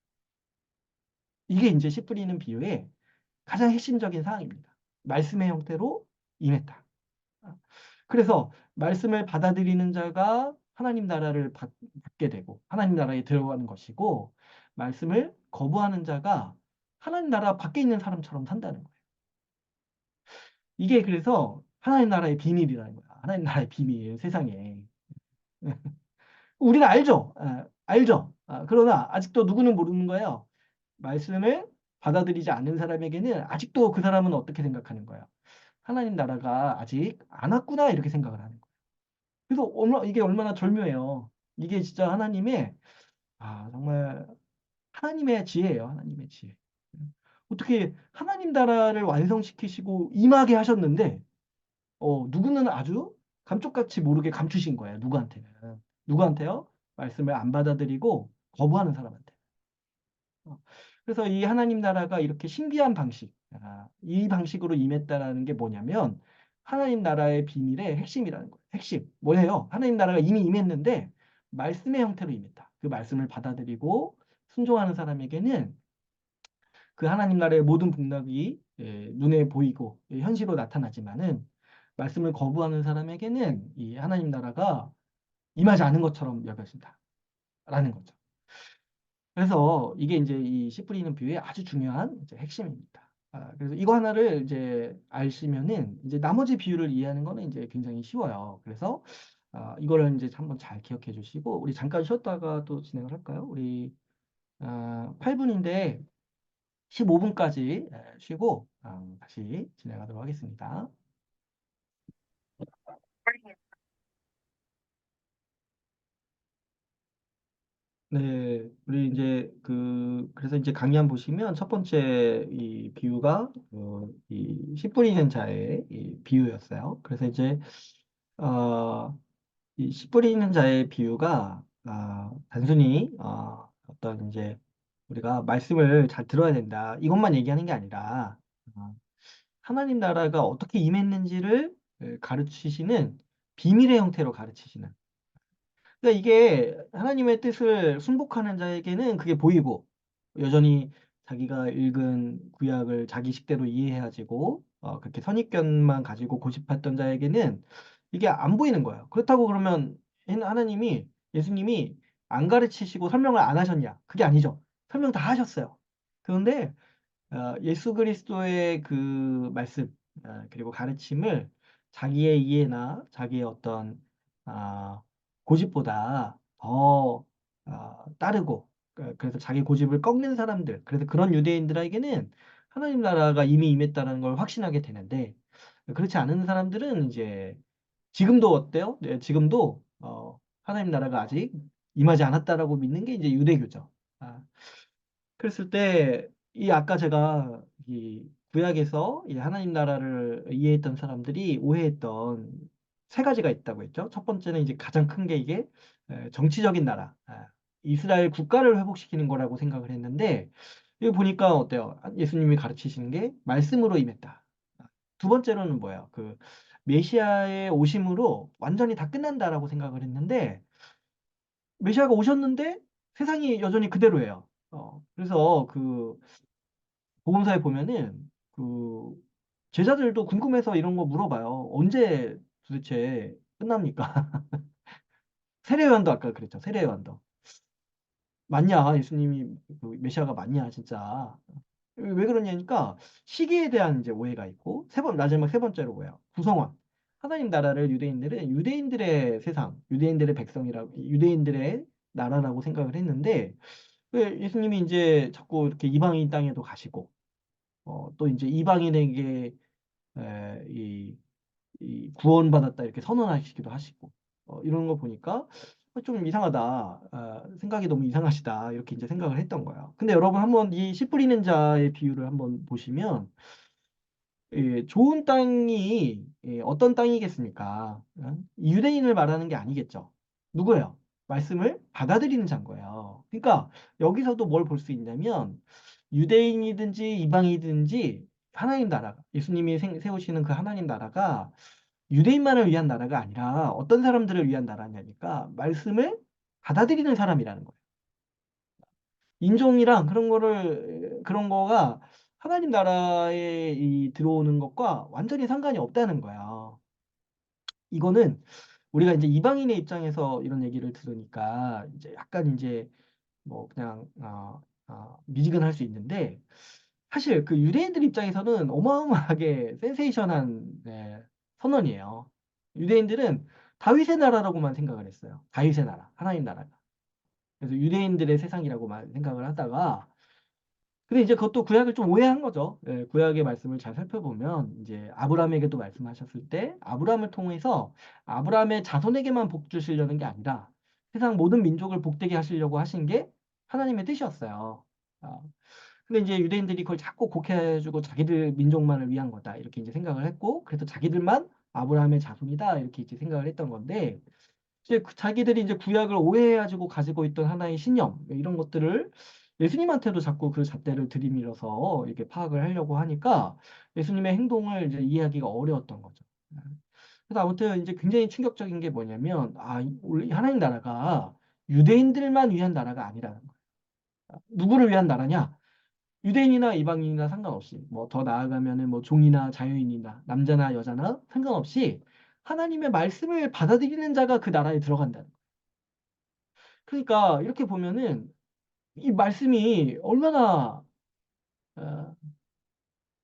이게 이제 씨 뿌리는 비유의 가장 핵심적인 사항입니다. 말씀의 형태로 임했다. 그래서 말씀을 받아들이는 자가 하나님 나라를 받게 되고 하나님 나라에 들어가는 것이고 말씀을 거부하는 자가 하나님 나라 밖에 있는 사람처럼 산다는 거예요. 이게 그래서 하나님 나라의 비밀이라는 거야. 하나님 나라의 비밀 세상에. 우리는 알죠. 알죠. 그러나 아직도 누구는 모르는 거예요. 말씀을 받아들이지 않는 사람에게는 아직도 그 사람은 어떻게 생각하는 거예요? 하나님 나라가 아직 안 왔구나 이렇게 생각을 하는 거예요. 그래서 이게 얼마나 절묘해요. 이게 진짜 하나님의 정말 하나님의 지혜예요. 하나님의 지혜. 어떻게 하나님 나라를 완성시키시고 임하게 하셨는데 누구는 아주 감쪽같이 모르게 감추신 거예요. 누구한테는. 누구한테요? 말씀을 안 받아들이고 거부하는 사람한테. 어, 그래서 이 하나님 나라가 이렇게 신비한 방식, 이 방식으로 임했다라는 게 뭐냐면 하나님 나라의 비밀의 핵심이라는 거예요. 핵심. 뭐예요? 하나님 나라가 이미 임했는데 말씀의 형태로 임했다. 그 말씀을 받아들이고 순종하는 사람에게는 그 하나님 나라의 모든 복락이 눈에 보이고 현실로 나타나지만은 말씀을 거부하는 사람에게는 이 하나님 나라가 임하지 않은 것처럼 여겨진다라는 거죠. 그래서 이게 이제 이 씨 뿌리는 비유의 아주 중요한 이제 핵심입니다. 그래서 이거 하나를 이제 아시면은 이제 나머지 비유를 이해하는 거는 이제 굉장히 쉬워요. 그래서 이거를 이제 한번 잘 기억해 주시고 우리 잠깐 쉬었다가 또 진행을 할까요? 우리 8분인데 15분까지 쉬고 다시 진행하도록 하겠습니다. 네, 우리 이제 그래서 이제 강의한 보시면 첫 번째 이 비유가 이씨 뿌리는 자의 이 비유였어요. 그래서 이제 이씨 뿌리는 자의 비유가 단순히 어떤 이제 우리가 말씀을 잘 들어야 된다 이것만 얘기하는 게 아니라 어, 하나님 나라가 어떻게 임했는지를 가르치시는 비밀의 형태로 가르치시는. 그러니까 이게 하나님의 뜻을 순복하는 자에게는 그게 보이고 여전히 자기가 읽은 구약을 자기 식대로 이해해가지고 그렇게 선입견만 가지고 고집했던 자에게는 이게 안 보이는 거예요. 그렇다고 그러면 하나님이 예수님이 안 가르치시고 설명을 안 하셨냐? 그게 아니죠. 설명 다 하셨어요. 그런데 예수 그리스도의 그 말씀 그리고 가르침을 자기의 이해나 자기의 어떤 아, 고집보다 더 따르고 그래서 자기 고집을 꺾는 사람들 그래서 그런 유대인들에게는 하나님 나라가 이미 임했다는 걸 확신하게 되는데 그렇지 않은 사람들은 이제 지금도 어때요? 네, 지금도 하나님 나라가 아직 임하지 않았다라고 믿는 게 이제 유대교죠. 아, 그랬을 때, 이 아까 제가 이 구약에서 이 하나님 나라를 이해했던 사람들이 오해했던 세 가지가 있다고 했죠. 첫 번째는 이제 가장 큰 게 이게 정치적인 나라, 이스라엘 국가를 회복시키는 거라고 생각을 했는데, 이거 보니까 어때요? 예수님이 가르치시는 게 말씀으로 임했다. 두 번째로는 뭐예요? 그 메시아의 오심으로 완전히 다 끝난다라고 생각을 했는데, 메시아가 오셨는데 세상이 여전히 그대로예요. 그래서 그 복음서에 보면은 그 제자들도 궁금해서 이런 거 물어봐요. 언제 도대체 끝납니까? 세례요한도 아까 그랬죠. 세례요한도. 맞냐? 예수님이 그 메시아가 맞냐? 진짜. 왜 그러냐니까 시기에 대한 이제 오해가 있고 마지막 세 번째로 뭐예요? 구성원. 하나님 나라를 유대인들은 유대인들의 세상, 유대인들의 백성이라고 유대인들의 나라라고 생각을 했는데 왜 예수님이 이제 자꾸 이렇게 이방인 땅에도 가시고 또 이제 이방인에게 이 구원받았다 이렇게 선언하시기도 하시고 이런 거 보니까 좀 이상하다. 생각이 너무 이상하시다. 이렇게 이제 생각을 했던 거예요. 근데 여러분 한번 이 씨 뿌리는 자의 비유를 한번 보시면 좋은 땅이 어떤 땅이겠습니까? 유대인을 말하는 게 아니겠죠. 누구예요? 말씀을 받아들이는 자인 거예요. 그러니까 여기서도 뭘 볼 수 있냐면 유대인이든지 이방이든지 하나님 나라가 예수님이 세우시는 그 하나님 나라가 유대인만을 위한 나라가 아니라 어떤 사람들을 위한 나라냐니까 말씀을 받아들이는 사람이라는 거예요. 인종이랑 그런 거가 하나님 나라에 들어오는 것과 완전히 상관이 없다는 거야. 이거는 우리가 이제 이방인의 입장에서 이런 얘기를 들으니까 이제 약간 이제 뭐 그냥 미지근할 수 있는데 사실 그 유대인들 입장에서는 어마어마하게 센세이션한 선언이에요. 유대인들은 다윗의 나라라고만 생각을 했어요. 다윗의 나라, 하나님 나라가. 그래서 유대인들의 세상이라고만 생각을 하다가 근데 이제 그것도 구약을 좀 오해한 거죠. 구약의 말씀을 잘 살펴보면 이제 아브라함에게도 말씀하셨을 때 아브라함을 통해서 아브라함의 자손에게만 복 주시려는 게 아니라 세상 모든 민족을 복되게 하시려고 하신 게 하나님의 뜻이었어요. 아, 근데 이제 유대인들이 그걸 자꾸 곡해주고 자기들 민족만을 위한 거다 이렇게 이제 생각을 했고 그래서 자기들만 아브라함의 자손이다 이렇게 이제 생각을 했던 건데 이제 자기들이 이제 구약을 오해해가지고 가지고 있던 하나의 신념 이런 것들을 예수님한테도 자꾸 그 잣대를 들이밀어서 이렇게 파악을 하려고 하니까 예수님의 행동을 이제 이해하기가 어려웠던 거죠. 그래서 아무튼 이제 굉장히 충격적인 게 뭐냐면 우리 하나님 나라가 유대인들만 위한 나라가 아니라는 거예요. 누구를 위한 나라냐? 유대인이나 이방인이나 상관없이 뭐 더 나아가면은 뭐 종이나 자유인이나 남자나 여자나 상관없이 하나님의 말씀을 받아들이는 자가 그 나라에 들어간다는 거예요. 그러니까 이렇게 보면은 이 말씀이 어,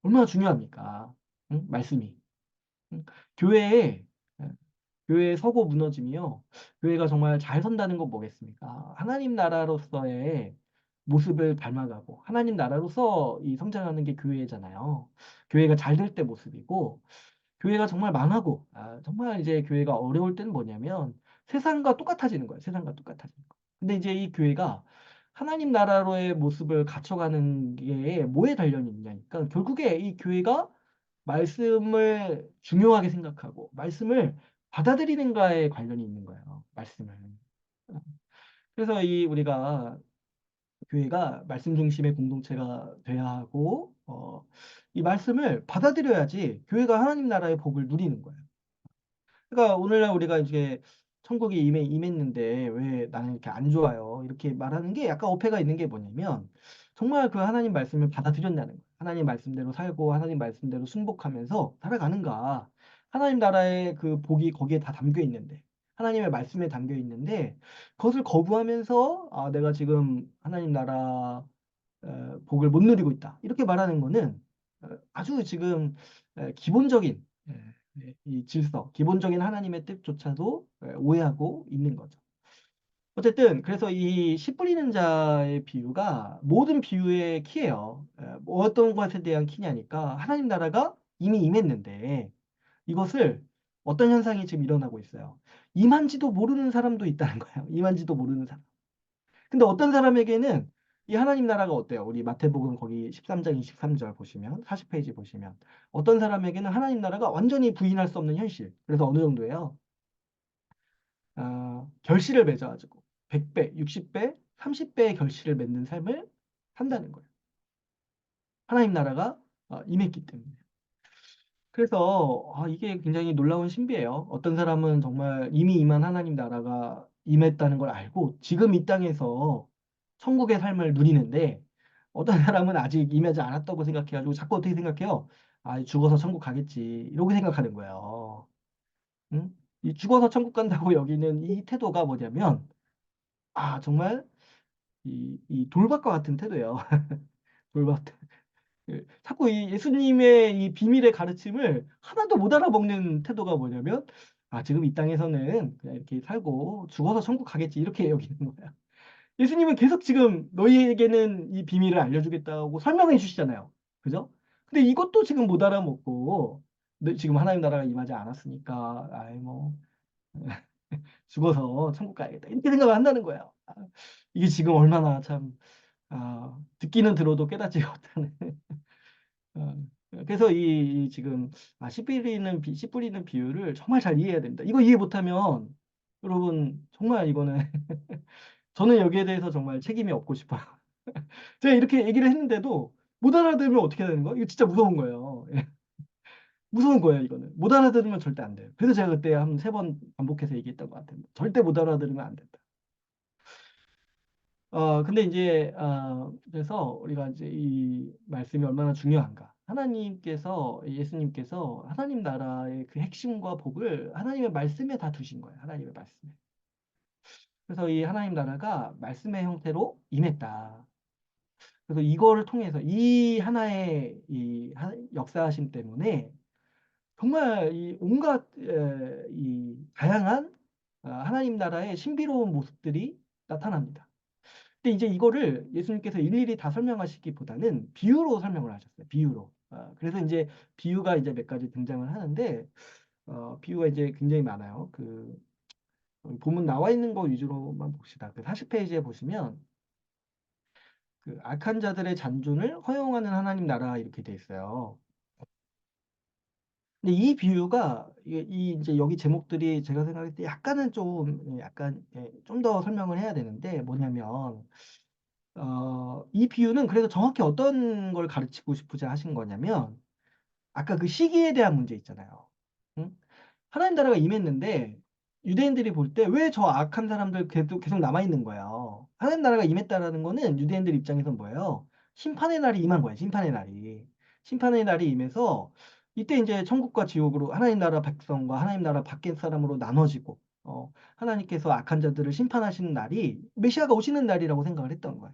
얼마나 중요합니까? 응? 말씀이. 응? 교회에 교회의 서고 무너짐이요. 교회가 정말 잘 선다는 건 뭐겠습니까? 하나님 나라로서의 모습을 닮아가고 하나님 나라로서 이 성장하는 게 교회잖아요. 교회가 잘 될 때 모습이고 교회가 정말 망하고 정말 이제 교회가 어려울 때는 뭐냐면 세상과 똑같아지는 거예요. 세상과 똑같아지는 거. 근데 이제 이 교회가 하나님 나라로의 모습을 갖춰가는 게 뭐에 관련이 있냐니까 결국에 이 교회가 말씀을 중요하게 생각하고 말씀을 받아들이는가에 관련이 있는 거예요. 말씀을. 그래서 이 우리가 교회가 말씀 중심의 공동체가 돼야 하고 이 말씀을 받아들여야지 교회가 하나님 나라의 복을 누리는 거예요. 그러니까 오늘날 우리가 이제 천국에 임했는데 왜 나는 이렇게 안 좋아요? 이렇게 말하는 게 약간 어폐가 있는 게 뭐냐면 정말 그 하나님 말씀을 받아들였냐는 거예요. 하나님 말씀대로 살고 하나님 말씀대로 순복하면서 살아가는가? 하나님 나라의 그 복이 거기에 다 담겨 있는데 하나님의 말씀에 담겨 있는데 그것을 거부하면서 내가 지금 하나님 나라 복을 못 누리고 있다. 이렇게 말하는 거는 아주 지금 기본적인 이 질서, 기본적인 하나님의 뜻조차도 오해하고 있는 거죠. 어쨌든 그래서 이 씨 뿌리는 자의 비유가 모든 비유의 키예요. 뭐 어떤 것에 대한 키냐니까 하나님 나라가 이미 임했는데 이것을 어떤 현상이 지금 일어나고 있어요. 임한지도 모르는 사람도 있다는 거예요. 임한지도 모르는 사람. 근데 어떤 사람에게는 이 하나님 나라가 어때요? 우리 마태복음 거기 13장 23절 보시면 40페이지 보시면 어떤 사람에게는 하나님 나라가 완전히 부인할 수 없는 현실. 그래서 어느 정도예요? 결실을 맺어가지고 100배, 60배, 30배의 결실을 맺는 삶을 산다는 거예요. 하나님 나라가 임했기 때문에. 그래서 이게 굉장히 놀라운 신비예요. 어떤 사람은 정말 이미 임한 하나님 나라가 임했다는 걸 알고 지금 이 땅에서 천국의 삶을 누리는데 어떤 사람은 아직 임하지 않았다고 생각해가지고 자꾸 어떻게 생각해요? 죽어서 천국 가겠지. 이렇게 생각하는 거예요. 응? 이 죽어서 천국 간다고 여기는 이 태도가 뭐냐면 정말 이 돌박과 같은 태도예요. 돌박. 자꾸 이 예수님의 이 비밀의 가르침을 하나도 못 알아먹는 태도가 뭐냐면 지금 이 땅에서는 그냥 이렇게 살고 죽어서 천국 가겠지 이렇게 여기는 거야. 예수님은 계속 지금 너희에게는 이 비밀을 알려주겠다고 설명해 주시잖아요. 그죠? 근데 이것도 지금 못 알아먹고 지금 하나님 나라가 임하지 않았으니까 아이 뭐 죽어서 천국 가야겠다 이렇게 생각을 한다는 거예요. 이게 지금 얼마나 참 듣기는 들어도 깨닫지 못하는 어, 그래서 이 지금 씨 뿌리는 비유를 정말 잘 이해해야 됩니다. 이거 이해 못하면 여러분 정말 이거는 저는 여기에 대해서 정말 책임이 없고 싶어요. 제가 이렇게 얘기를 했는데도 못 알아들으면 어떻게 되는 거? 이거 진짜 무서운 거예요. 예. 무서운 거예요, 이거는. 못 알아들으면 절대 안 돼요. 그래서 제가 그때 한 세 번 반복해서 얘기했던 것 같아요. 절대 못 알아들으면 안 된다. 근데 이제, 그래서 우리가 이제 이 말씀이 얼마나 중요한가. 예수님께서 하나님 나라의 그 핵심과 복을 하나님의 말씀에 다 두신 거예요. 하나님의 말씀에. 그래서 이 하나님 나라가 말씀의 형태로 임했다. 그래서 이거를 통해서 이 하나의 역사하심 때문에 정말 이 온갖 이 다양한 하나님 나라의 신비로운 모습들이 나타납니다. 근데 이제 이거를 예수님께서 일일이 다 설명하시기보다는 비유로 설명을 하셨어요. 비유로. 그래서 이제 비유가 이제 몇 가지 등장을 하는데 비유가 이제 굉장히 많아요. 그 본문 나와 있는 거 위주로만 봅시다. 그 40페이지에 보시면 그 악한 자들의 잔존을 허용하는 하나님 나라 이렇게 돼 있어요. 근데 이 비유가 이제 여기 제목들이 제가 생각할 때 약간은 약간 좀 더 설명을 해야 되는데 뭐냐면 이 비유는 그래서 정확히 어떤 걸 가르치고 싶으자 하신 거냐면 아까 그 시기에 대한 문제 있잖아요. 응? 하나님 나라가 임했는데 유대인들이 볼 때 왜 저 악한 사람들 계속 남아 있는 거예요. 하나님 나라가 임했다라는 거는 유대인들 입장에선 뭐예요? 심판의 날이 임한 거예요. 심판의 날이. 심판의 날이 임해서 이때 이제 천국과 지옥으로 하나님 나라 백성과 하나님 나라 밖의 사람으로 나눠지고 하나님께서 악한 자들을 심판하시는 날이 메시아가 오시는 날이라고 생각을 했던 거예요.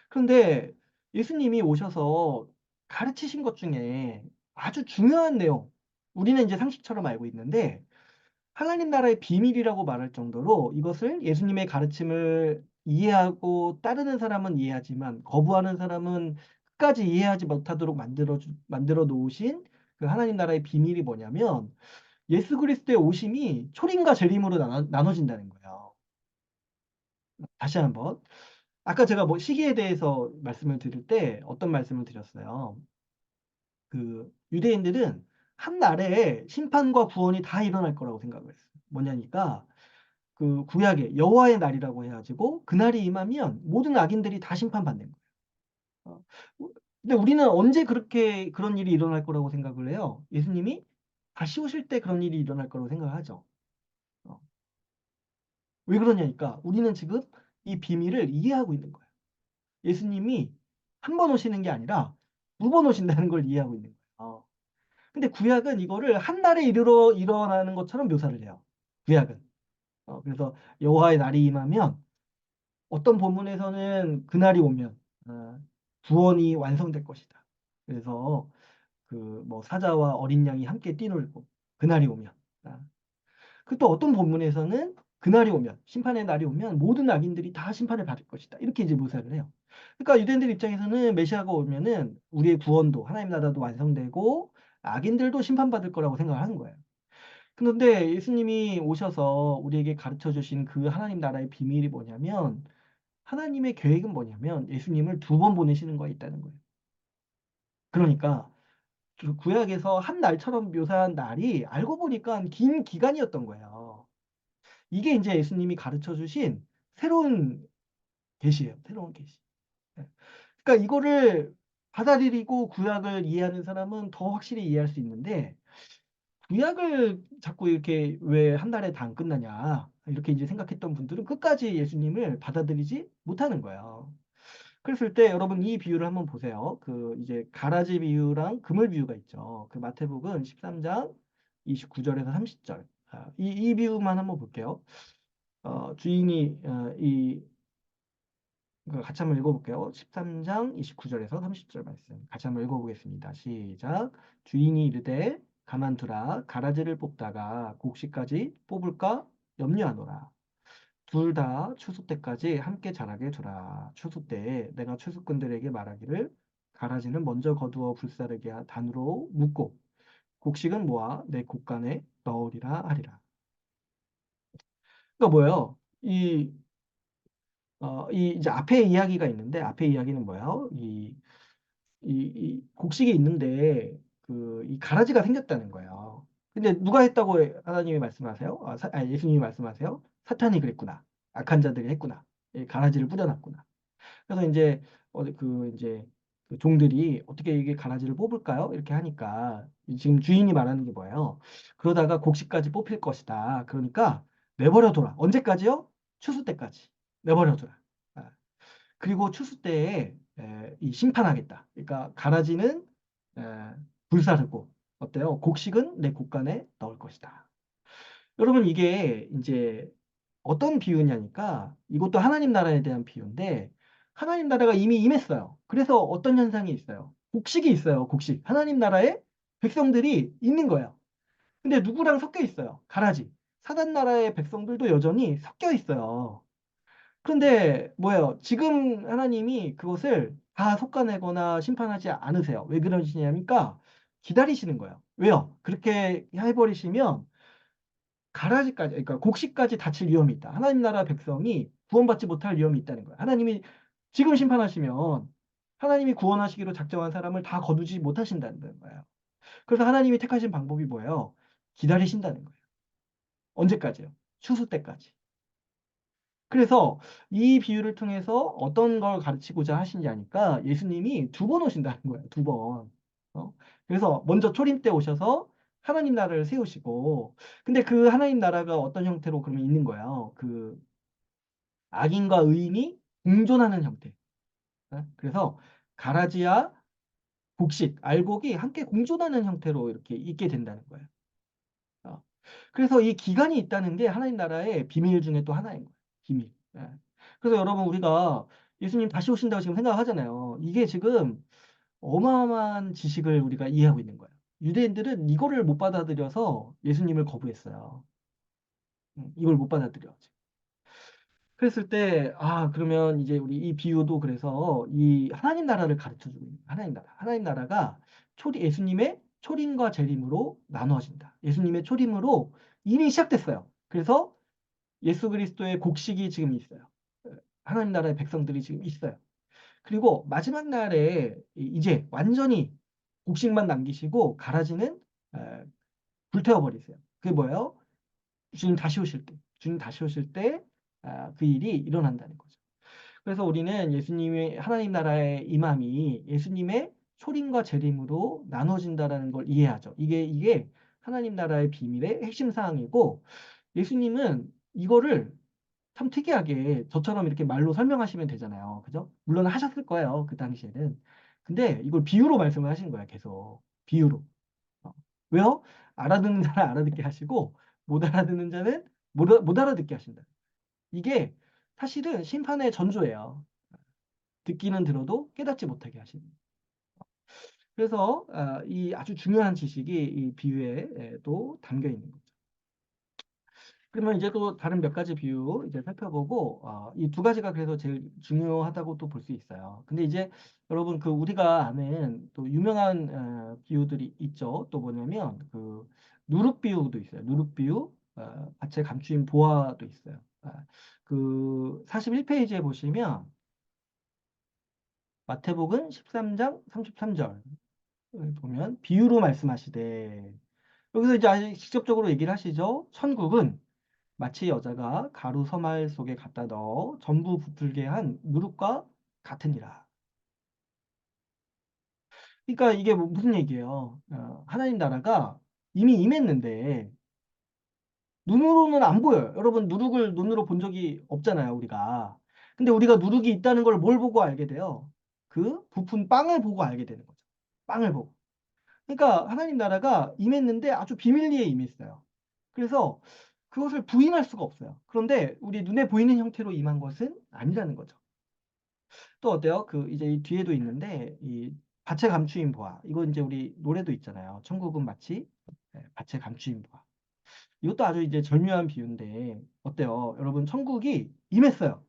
그런데 예수님이 오셔서 가르치신 것 중에 아주 중요한 내용, 우리는 이제 상식처럼 알고 있는데 하나님 나라의 비밀이라고 말할 정도로 이것을 예수님의 가르침을 이해하고 따르는 사람은 이해하지만 거부하는 사람은 끝까지 이해하지 못하도록 만들어 놓으신 그 하나님 나라의 비밀이 뭐냐면 예수 그리스도의 오심이 초림과 재림으로 나눠진다는 거예요. 다시 한번. 아까 제가 뭐 시기에 대해서 말씀을 드릴 때 어떤 말씀을 드렸어요. 그 유대인들은 한 날에 심판과 구원이 다 일어날 거라고 생각을 했어요. 뭐냐니까 그 구약의 여호와의 날이라고 해가지고 그날이 임하면 모든 악인들이 다 심판받는 거예요. 근데 우리는 언제 그렇게 그런 일이 일어날 거라고 생각을 해요? 예수님이 다시 오실 때 그런 일이 일어날 거라고 생각을 하죠. 어, 왜 그러냐니까 우리는 지금 이 비밀을 이해하고 있는 거예요. 예수님이 한 번 오시는 게 아니라 두 번 오신다는 걸 이해하고 있는 거예요. 근데 구약은 이거를 한 날에 일어나는 것처럼 묘사를 해요. 구약은. 그래서 여호와의 날이 임하면 어떤 본문에서는 그날이 오면 구원이 완성될 것이다. 그래서 그 뭐 사자와 어린 양이 함께 뛰놀고 그날이 오면 그 또 어떤 본문에서는 그날이 오면 심판의 날이 오면 모든 악인들이 다 심판을 받을 것이다. 이렇게 이제 묘사를 해요. 그러니까 유대인들 입장에서는 메시아가 오면은 우리의 구원도 하나님 나라도 완성되고 악인들도 심판받을 거라고 생각을 하는 거예요. 그런데 예수님이 오셔서 우리에게 가르쳐 주신 그 하나님 나라의 비밀이 뭐냐면 하나님의 계획은 뭐냐면 예수님을 두 번 보내시는 거에 있다는 거예요. 그러니까 그 구약에서 한 날처럼 묘사한 날이 알고 보니까 긴 기간이었던 거예요. 이게 이제 예수님이 가르쳐 주신 새로운 계시예요. 새로운 계시. 네. 그러니까 이거를 받아들이고 구약을 이해하는 사람은 더 확실히 이해할 수 있는데 구약을 자꾸 이렇게 왜 한 달에 다 안 끝나냐 이렇게 이제 생각했던 분들은 끝까지 예수님을 받아들이지 못하는 거예요. 그랬을 때 여러분 이 비유를 한번 보세요. 그 이제 가라지 비유랑 그물 비유가 있죠. 그 마태복음 13장 29절에서 30절. 이 비유만 한번 볼게요. 주인이 같이 한번 읽어볼게요. 13장 29절에서 30절 말씀. 같이 한번 읽어보겠습니다. 시작. 주인이 이르되 가만두라. 가라지를 뽑다가 곡식까지 뽑을까 염려하노라. 둘 다 추수 때까지 함께 자라게 두라. 추수 때에 내가 추수꾼들에게 말하기를 가라지는 먼저 거두어 불사르게 단으로 묶고 곡식은 모아 내 곡간에 넣으리라 하리라. 그러니까 뭐예요? 이 이제 앞에 이야기가 있는데 앞에 이야기는 뭐예요? 이 곡식이 있는데 그 이 가라지가 생겼다는 거예요. 근데 누가 했다고 하나님이 말씀하세요? 예수님이 말씀하세요? 사탄이 그랬구나. 악한 자들이 했구나. 이 가라지를 뿌려놨구나. 그래서 이제 이제 그 종들이 어떻게 이게 가라지를 뽑을까요? 이렇게 하니까 지금 주인이 말하는 게 뭐예요? 그러다가 곡식까지 뽑힐 것이다. 그러니까 내버려둬라. 언제까지요? 추수 때까지 내버려둬라. 아, 그리고 추수 때에 이 심판하겠다. 그러니까 가라지는 에, 불사르고 어때요? 곡식은 내 곡간에 넣을 것이다. 여러분 이게 이제 어떤 비유냐니까 이것도 하나님 나라에 대한 비유인데 하나님 나라가 이미 임했어요. 그래서 어떤 현상이 있어요? 곡식이 있어요. 곡식. 하나님 나라에 백성들이 있는 거예요. 근데 누구랑 섞여 있어요? 가라지. 사단 나라의 백성들도 여전히 섞여 있어요. 그런데 뭐예요? 지금 하나님이 그것을 다 솎아내거나 심판하지 않으세요. 왜 그러시냐니까 기다리시는 거예요. 왜요? 그렇게 해버리시면 가라지까지, 그러니까 곡식까지 다칠 위험이 있다. 하나님 나라 백성이 구원받지 못할 위험이 있다는 거예요. 하나님이 지금 심판하시면 하나님이 구원하시기로 작정한 사람을 다 거두지 못하신다는 거예요. 그래서 하나님이 택하신 방법이 뭐예요? 기다리신다는 거예요. 언제까지요? 추수 때까지. 그래서 이 비유를 통해서 어떤 걸 가르치고자 하시냐니까 예수님이 두 번 오신다는 거예요. 두 번. 그래서 먼저 초림 때 오셔서 하나님 나라를 세우시고 근데 그 하나님 나라가 어떤 형태로 그러면 있는 거예요. 그 악인과 의인이 공존하는 형태. 그래서 가라지와 곡식, 알곡이 함께 공존하는 형태로 이렇게 있게 된다는 거예요. 그래서 이 기간이 있다는 게 하나님 나라의 비밀 중에 또 하나인 거예요. 비밀. 예. 그래서 여러분 우리가 예수님 다시 오신다고 지금 생각하잖아요. 이게 지금 어마어마한 지식을 우리가 이해하고 있는 거예요. 유대인들은 이거를 못 받아들여서 예수님을 거부했어요. 이걸 못 받아들여. 그랬을 때, 그러면 이제 우리 이 비유도 그래서 이 하나님 나라를 가르쳐 주고 있는 거예요. 하나님 나라. 하나님 나라가 예수님의 초림과 재림으로 나누어진다. 예수님의 초림으로 이미 시작됐어요. 그래서 예수 그리스도의 곡식이 지금 있어요. 하나님 나라의 백성들이 지금 있어요. 그리고 마지막 날에 이제 완전히 곡식만 남기시고 가라지는 불태워버리세요. 그게 뭐예요? 주님 다시 오실 때. 주님 다시 오실 때 그 일이 일어난다는 거죠. 그래서 우리는 예수님의 하나님 나라의 임함이 예수님의 초림과 재림으로 나눠진다라는 걸 이해하죠. 이게 하나님 나라의 비밀의 핵심 사항이고 예수님은 이거를 참 특이하게 저처럼 이렇게 말로 설명하시면 되잖아요. 그죠? 물론 하셨을 거예요. 그 당시에는. 근데 이걸 비유로 말씀을 하신 거야, 계속. 비유로. 어. 왜요? 알아듣는 자는 알아듣게 하시고 못 알아듣는 자는 못 알아듣게 하신다. 이게 사실은 심판의 전조예요. 듣기는 들어도 깨닫지 못하게 하시는. 그래서 이 아주 중요한 지식이 이 비유에도 담겨 있는 거죠. 그러면 이제 또 다른 몇 가지 비유 이제 살펴보고 이 두 가지가 그래서 제일 중요하다고 또 볼 수 있어요. 근데 이제 여러분 그 우리가 아는 또 유명한 비유들이 있죠. 또 뭐냐면 그 누룩 비유도 있어요. 누룩 비유, 밭에 감추인 보화도 있어요. 그 41페이지에 보시면 마태복음 13장 33절 보면 비유로 말씀하시되 여기서 이제 아주 직접적으로 얘기를 하시죠. 천국은 마치 여자가 가루 서말 속에 갖다 넣어 전부 부풀게 한 누룩과 같으니라. 그러니까 이게 무슨 얘기예요? 하나님 나라가 이미 임했는데 눈으로는 안 보여요. 여러분 누룩을 눈으로 본 적이 없잖아요, 우리가. 근데 우리가 누룩이 있다는 걸 뭘 보고 알게 돼요? 그 부푼 빵을 보고 알게 되는 거죠. 빵을 보고. 그러니까 하나님 나라가 임했는데 아주 비밀리에 임했어요. 그래서 그것을 부인할 수가 없어요. 그런데 우리 눈에 보이는 형태로 임한 것은 아니라는 거죠. 또 어때요? 그 이제 이 뒤에도 있는데 이 밭에 감추인 보아. 이거 이제 우리 노래도 있잖아요. 천국은 마치 밭에 감추인 보아. 이것도 아주 이제 절묘한 비유인데 어때요? 여러분 천국이 임했어요.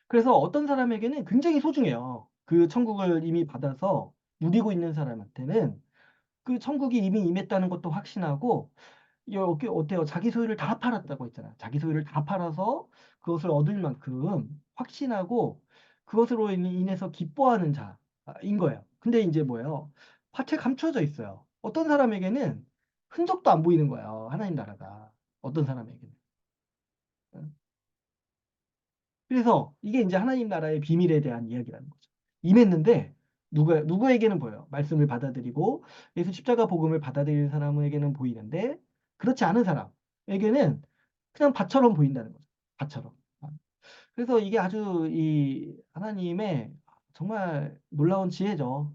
그래서 어떤 사람에게는 굉장히 소중해요. 그 천국을 이미 받아서 누리고 있는 사람한테는 그 천국이 이미 임했다는 것도 확신하고 여기 어때요? 자기 소유를 다 팔았다고 했잖아요. 자기 소유를 다 팔아서 그것을 얻을 만큼 확신하고 그것으로 인해서 기뻐하는 자인 거예요. 근데 이제 뭐예요? 밭에 감춰져 있어요. 어떤 사람에게는 흔적도 안 보이는 거예요. 하나님 나라가. 어떤 사람에게는. 그래서 이게 이제 하나님 나라의 비밀에 대한 이야기라는 거죠. 임했는데 누구에게는 보여요. 말씀을 받아들이고 예수 십자가 복음을 받아들이는 사람에게는 보이는데 그렇지 않은 사람에게는 그냥 밭처럼 보인다는 거죠. 밭처럼. 그래서 이게 아주 이 하나님의 정말 놀라운 지혜죠.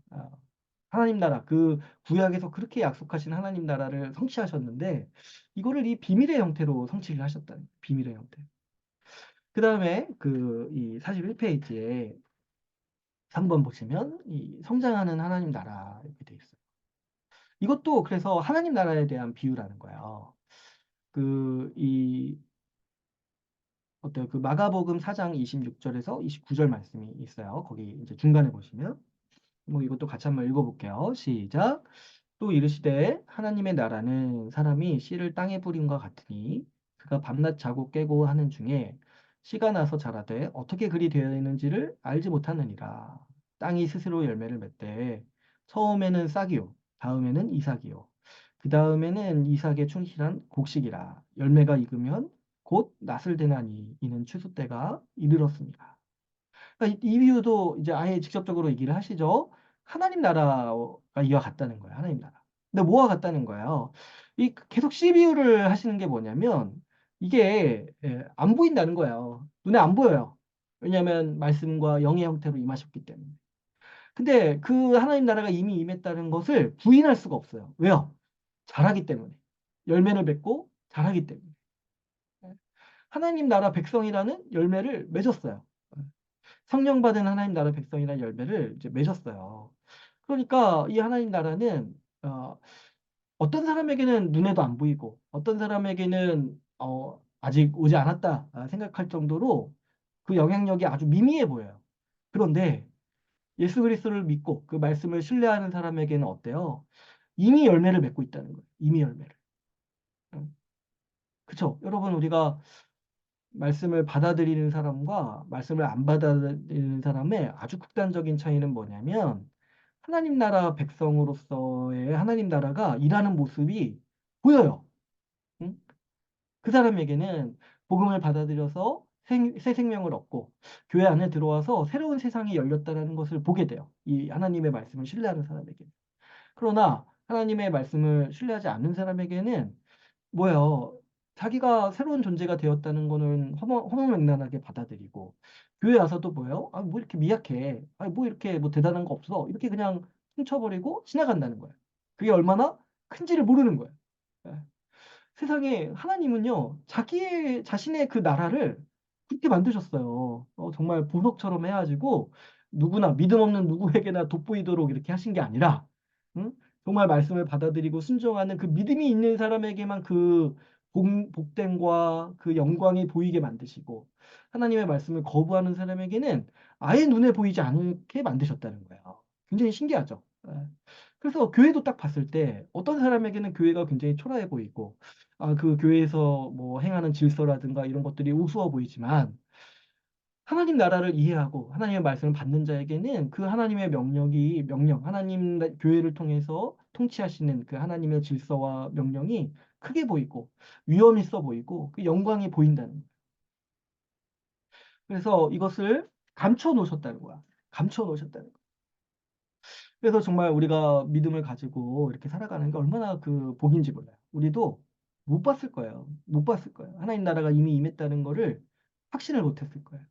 하나님 나라 그 구약에서 그렇게 약속하신 하나님 나라를 성취하셨는데 이거를 이 비밀의 형태로 성취를 하셨다는 비밀의 형태. 그 다음에 그 이 41페이지에 3번 보시면 이 성장하는 하나님 나라 이렇게 돼 있어요. 이것도 그래서 하나님 나라에 대한 비유라는 거예요. 그 이 어때요? 그 마가복음 4장 26절에서 29절 말씀이 있어요. 거기 이제 중간에 보시면 뭐 이것도 같이 한번 읽어볼게요. 시작. 또 이르시되 하나님의 나라는 사람이 씨를 땅에 뿌림과 같으니 그가 밤낮 자고 깨고 하는 중에 씨가 나서 자라되 어떻게 그리 되어 있는지를 알지 못하느니라. 땅이 스스로 열매를 맺되 처음에는 싹이요 다음에는 이삭이요 그 다음에는 이삭의 충실한 곡식이라. 열매가 익으면 곧 낫을 되나니 이는 추수 때가 이르렀습니다. 그러니까 이 비유도 이제 아예 직접적으로 얘기를 하시죠. 하나님 나라가 이와 같다는 거예요. 하나님 나라. 근데 뭐와 같다는 거예요? 이 계속 씨 비유를 하시는 게 뭐냐면 이게 안 보인다는 거예요. 눈에 안 보여요. 왜냐하면 말씀과 영의 형태로 임하셨기 때문에. 근데 그 하나님 나라가 이미 임했다는 것을 부인할 수가 없어요. 왜요? 잘하기 때문에. 열매를 맺고 자라기 때문에. 하나님 나라 백성이라는 열매를 맺었어요. 성령 받은 하나님 나라 백성이라는 열매를 이제 맺었어요. 그러니까 이 하나님 나라는 어떤 사람에게는 눈에도 안 보이고 어떤 사람에게는 아직 오지 않았다 생각할 정도로 그 영향력이 아주 미미해 보여요. 그런데 예수 그리스도를 믿고 그 말씀을 신뢰하는 사람에게는 어때요? 이미 열매를 맺고 있다는 거예요. 이미 열매를. 응. 그쵸? 여러분 우리가 말씀을 받아들이는 사람과 말씀을 안 받아들이는 사람의 아주 극단적인 차이는 뭐냐면 하나님 나라 백성으로서의 하나님 나라가 일하는 모습이 보여요. 응? 그 사람에게는 복음을 받아들여서 새 생명을 얻고 교회 안에 들어와서 새로운 세상이 열렸다는 것을 보게 돼요. 이 하나님의 말씀을 신뢰하는 사람에게. 그러나 하나님의 말씀을 신뢰하지 않는 사람에게는 뭐예요? 자기가 새로운 존재가 되었다는 거는 허무맹랑하게 받아들이고 교회 와서도 뭐예요? 아, 뭐 이렇게 미약해. 아, 뭐 이렇게 뭐 대단한 거 없어. 이렇게 그냥 훔쳐버리고 지나간다는 거예요. 그게 얼마나 큰지를 모르는 거예요. 예. 세상에 하나님은요, 자신의 그 나라를 그렇게 만드셨어요. 정말 보석처럼 해가지고 누구나 믿음 없는 누구에게나 돋보이도록 이렇게 하신 게 아니라, 응? 정말 말씀을 받아들이고 순종하는 그 믿음이 있는 사람에게만 그 복됨과 그 영광이 보이게 만드시고, 하나님의 말씀을 거부하는 사람에게는 아예 눈에 보이지 않게 만드셨다는 거예요. 굉장히 신기하죠. 예. 그래서 교회도 딱 봤을 때 어떤 사람에게는 교회가 굉장히 초라해 보이고, 그 교회에서 뭐 행하는 질서라든가 이런 것들이 우스워 보이지만 하나님 나라를 이해하고 하나님의 말씀을 받는 자에게는 그 하나님의 하나님 교회를 통해서 통치하시는 그 하나님의 질서와 명령이 크게 보이고 위험 있어 보이고 그 영광이 보인다는 거예요. 그래서 이것을 감춰 놓으셨다는 거야. 감춰 놓으셨다는 거야. 그래서 정말 우리가 믿음을 가지고 이렇게 살아가는 게 얼마나 그 복인지 몰라요. 우리도 못 봤을 거예요. 못 봤을 거예요. 하나님 나라가 이미 임했다는 거를 확신을 못 했을 거예요.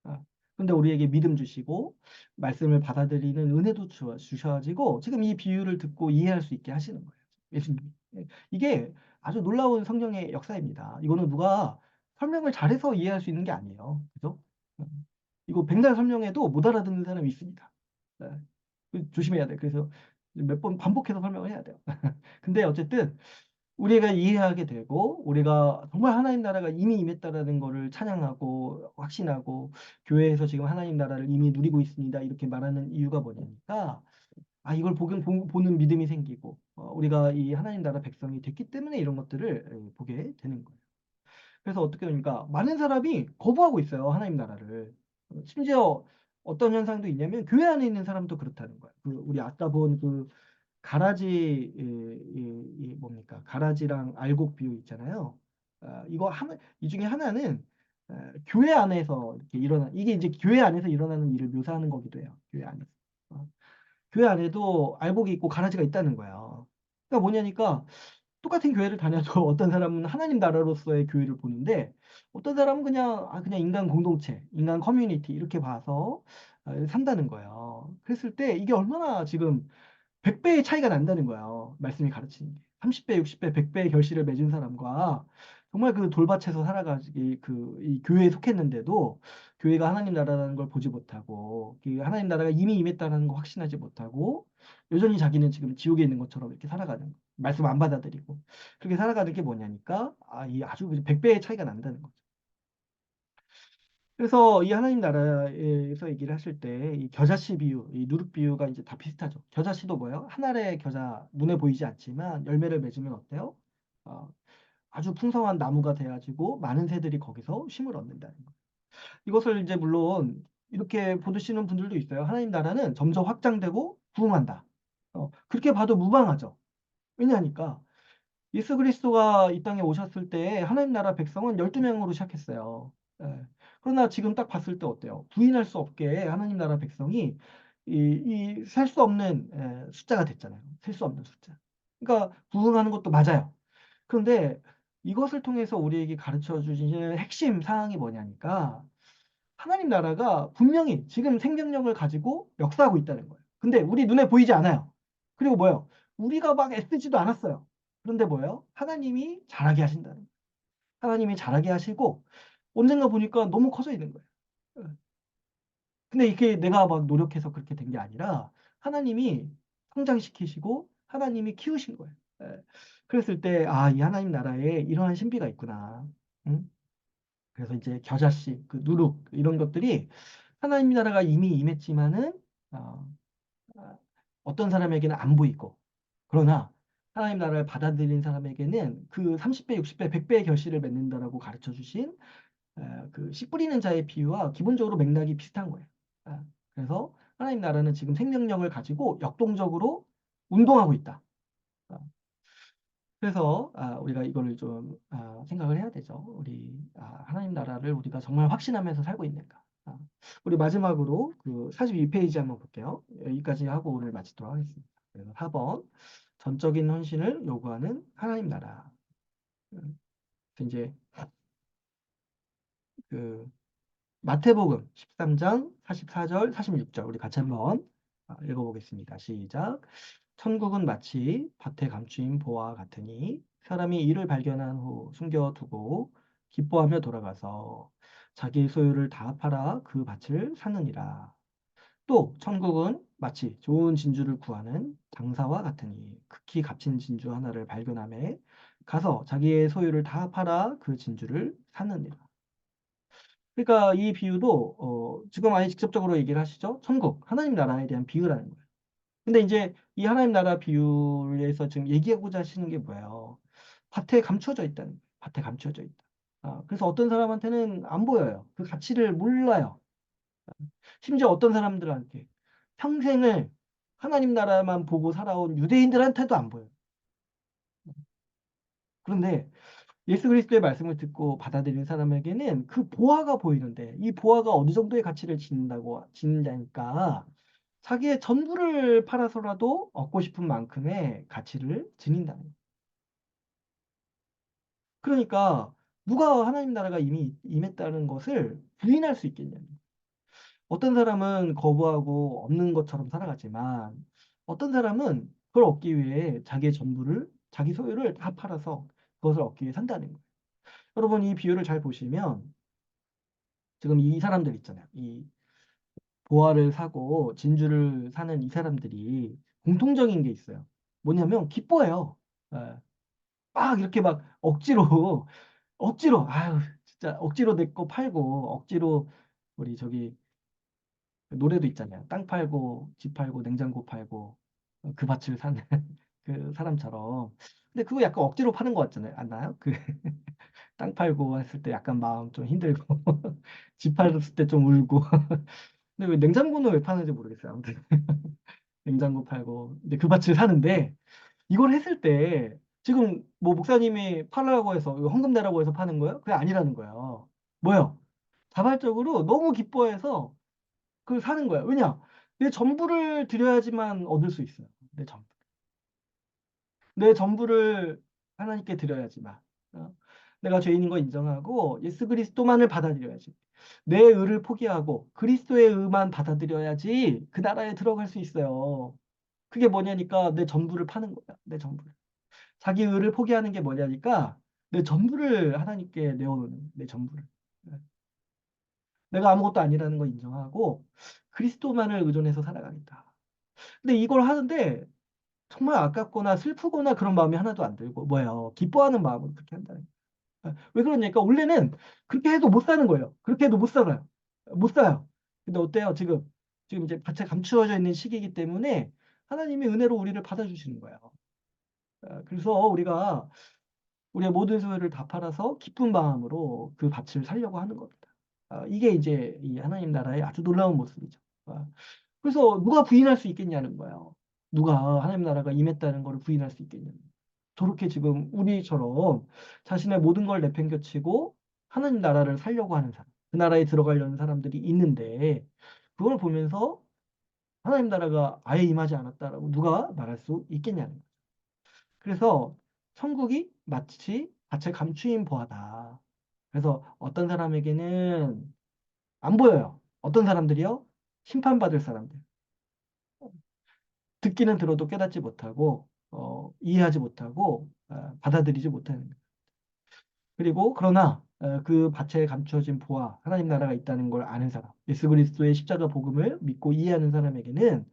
아, 근데 우리에게 믿음 주시고 말씀을 받아들이는 은혜도 주셔가지고 지금 이 비유를 듣고 이해할 수 있게 하시는 거예요. 예수님이. 이게 아주 놀라운 성령의 역사입니다. 이거는 누가 설명을 잘해서 이해할 수 있는 게 아니에요. 그죠? 이거 백날 설명해도 못 알아듣는 사람이 있습니다. 네. 조심해야 돼. 그래서 몇 번 반복해서 설명을 해야 돼요. 근데 어쨌든 우리가 이해하게 되고 우리가 정말 하나님 나라가 이미 임했다라는 거를 찬양하고 확신하고 교회에서 지금 하나님 나라를 이미 누리고 있습니다. 이렇게 말하는 이유가 뭐냐니까 이걸 보는 믿음이 생기고 우리가 이 하나님 나라 백성이 됐기 때문에 이런 것들을 보게 되는 거예요. 그래서 어떻게 되니까 많은 사람이 거부하고 있어요. 하나님 나라를. 심지어 어떤 현상도 있냐면 교회 안에 있는 사람도 그렇다는 거예요. 우리 아까 본 그 가라지 뭡니까? 가라지랑 알곡 비유 있잖아요. 이 중에 하나는 교회 안에서 이렇게 이게 이제 교회 안에서 일어나는 일을 묘사하는 거기도 해요. 교회 안에서. 어, 교회 안에도 알곡이 있고 가라지가 있다는 거예요. 그러니까 뭐냐니까 똑같은 교회를 다녀도 어떤 사람은 하나님 나라로서의 교회를 보는데 어떤 사람은 그냥 인간 공동체, 인간 커뮤니티 이렇게 봐서 산다는 거예요. 그랬을 때 이게 얼마나 지금 100배의 차이가 난다는 거예요. 말씀이 가르치는 게. 30배, 60배, 100배의 결실을 맺은 사람과 정말 그 돌밭에서 살아가기 이 교회에 속했는데도 교회가 하나님 나라라는 걸 보지 못하고 그 하나님 나라가 이미 임했다는 거 확신하지 못하고 여전히 자기는 지금 지옥에 있는 것처럼 이렇게 살아가는 거예요. 말씀 안 받아들이고 그렇게 살아가는 게 뭐냐니까 이 아주 100배의 차이가 난다는 거죠. 그래서 이 하나님 나라에서 얘기를 하실 때 이 겨자씨 비유, 이 누룩 비유가 이제 다 비슷하죠. 겨자씨도 뭐예요? 한 알의 겨자 눈에 보이지 않지만 열매를 맺으면 어때요? 어, 아주 풍성한 나무가 돼가지고 많은 새들이 거기서 쉼을 얻는다는 거예요. 이것을 이제 물론 이렇게 보시는 분들도 있어요. 하나님 나라는 점점 확장되고 부흥한다. 그렇게 봐도 무방하죠. 왜냐하니까 예수 그리스도가 이 땅에 오셨을 때 하나님 나라 백성은 12명으로 시작했어요. 예. 그러나 지금 딱 봤을 때 어때요? 부인할 수 없게 하나님 나라 백성이 셀 수 없는 숫자가 됐잖아요. 셀 수 없는 숫자. 그러니까 부흥하는 것도 맞아요. 그런데 이것을 통해서 우리에게 가르쳐 주시는 핵심 사항이 뭐냐니까 하나님 나라가 분명히 지금 생명력을 가지고 역사하고 있다는 거예요. 근데 우리 눈에 보이지 않아요. 그리고 뭐예요? 우리가 막 애쓰지도 않았어요. 그런데 뭐예요? 하나님이 잘하게 하신다는 거예요. 하나님이 잘하게 하시고 언젠가 보니까 너무 커져 있는 거예요. 예. 근데 이게 내가 막 노력해서 그렇게 된 게 아니라 하나님이 성장시키시고 하나님이 키우신 거예요. 예. 그랬을 때, 아, 이 하나님 나라에 이러한 신비가 있구나. 응? 그래서 이제 겨자씨, 그 누룩, 이런 것들이 하나님 나라가 이미 임했지만은, 어, 어, 어떤 사람에게는 안 보이고, 그러나 하나님 나라를 받아들인 사람에게는 그 30배, 60배, 100배의 결실을 맺는다라고 가르쳐 주신 그씨 뿌리는 자의 비유와 기본적으로 맥락이 비슷한 거예요. 아, 그래서 하나님 나라는 지금 생명력을 가지고 역동적으로 운동하고 있다. 아, 그래서 우리가 이거를 좀 생각을 해야 되죠. 우리 하나님 나라를 우리가 정말 확신하면서 살고 있는가. 우리 마지막으로 그 42페이지 한번 볼게요. 여기까지 하고 오늘 마치도록 하겠습니다. 그래서 4번 전적인 헌신을 요구하는 하나님 나라. 그래서 이제 그 마태복음 13장 44절, 46절 우리 같이 한번 읽어보겠습니다. 시작. 천국은 마치 밭에 감추인 보와 같으니 사람이 이를 발견한 후 숨겨두고 기뻐하며 돌아가서 자기 소유를 다 팔아 그 밭을 사느니라. 또 천국은 마치 좋은 진주를 구하는 장사와 같으니 극히 값진 진주 하나를 발견함에 가서 자기의 소유를 다 팔아 그 진주를 사느니라. 그러니까 이 비유도 지금 아예 직접적으로 얘기를 하시죠. 천국, 하나님 나라에 대한 비유라는 거예요. 근데 이제 이 하나님 나라 비유에서 지금 얘기하고자 하시는 게 뭐예요? 밭에 감춰져 있다는 거예요. 밭에 감춰져 있다. 그래서 어떤 사람한테는 안 보여요. 그 가치를 몰라요. 심지어 어떤 사람들한테 평생을 하나님 나라만 보고 살아온 유대인들한테도 안 보여요. 그런데 예수 그리스도의 말씀을 듣고 받아들인 사람에게는 그 보화가 보이는데 이 보화가 어느 정도의 가치를 지닌다니까 자기의 전부를 팔아서라도 얻고 싶은 만큼의 가치를 지닌다는 거예요. 그러니까 누가 하나님 나라가 이미 임했다는 것을 부인할 수 있겠냐는 거예요. 어떤 사람은 거부하고 없는 것처럼 살아가지만 어떤 사람은 그걸 얻기 위해 자기의 전부를 자기 소유를 다 팔아서 그것을 얻기 위해 산다는 거예요. 여러분 이 비유를 잘 보시면 지금 이 사람들 있잖아요. 이 보화를 사고 진주를 사는 이 사람들이 공통적인 게 있어요. 뭐냐면 기뻐해요. 예. 막 이렇게 막 억지로 아유 진짜 억지로 내 거 팔고 억지로 우리 저기 노래도 있잖아요. 땅 팔고 집 팔고 냉장고 팔고 그 밭을 사는 그 사람처럼. 근데 그거 약간 억지로 파는 것 같잖아요. 않나요? 그 땅 팔고 했을 때 약간 마음 좀 힘들고 집 팔았을 때 좀 울고. 근데 왜 냉장고는 왜 파는지 모르겠어요. 아무튼 냉장고 팔고 근데 그 밭을 사는데 이걸 했을 때 지금 뭐 목사님이 팔으라고 해서 이거 헌금 내라고 해서 파는 거예요? 그게 아니라는 거예요. 뭐요? 자발적으로 너무 기뻐해서 그걸 사는 거야. 왜냐? 내 전부를 드려야지만 얻을 수 있어요. 내 전부. 내 전부를 하나님께 드려야지만. 어? 내가 죄인인 거 인정하고 예수 그리스도만을 받아들여야지. 내 의를 포기하고 그리스도의 의만 받아들여야지 그 나라에 들어갈 수 있어요. 그게 뭐냐니까 내 전부를 파는 거야. 내 전부를. 자기 의를 포기하는 게 뭐냐니까 내 전부를 하나님께 내어놓는 내 전부를. 네. 내가 아무것도 아니라는 거 인정하고 그리스도만을 의존해서 살아가겠다. 근데 이걸 하는데 정말 아깝거나 슬프거나 그런 마음이 하나도 안 들고 뭐예요? 기뻐하는 마음으로 그렇게 한다는 거예요. 왜 그러냐니까 원래는 그렇게 해도 못 사는 거예요. 그렇게 해도 못 살아요. 못 사요. 근데 어때요? 지금 이제 밭에 감추어져 있는 시기이기 때문에 하나님이 은혜로 우리를 받아주시는 거예요. 그래서 우리가 우리의 모든 소유를 다 팔아서 기쁜 마음으로 그 밭을 살려고 하는 겁니다. 이게 이제 이 하나님 나라의 아주 놀라운 모습이죠. 그래서 누가 부인할 수 있겠냐는 거예요. 누가 하나님 나라가 임했다는 걸 부인할 수 있겠냐는 거예요. 저렇게 지금 우리처럼 자신의 모든 걸 내팽겨치고 하나님 나라를 살려고 하는 사람, 그 나라에 들어가려는 사람들이 있는데 그걸 보면서 하나님 나라가 아예 임하지 않았다라고 누가 말할 수 있겠냐는 거예요. 그래서 천국이 마치 밭을 감추인 보하다. 그래서 어떤 사람에게는 안 보여요. 어떤 사람들이요? 심판받을 사람들. 듣기는 들어도 깨닫지 못하고 이해하지 못하고 받아들이지 못하는 거예요. 그리고 그러나 그 밭에 감추어진 보화, 하나님 나라가 있다는 걸 아는 사람, 예수 그리스도의 십자가 복음을 믿고 이해하는 사람에게는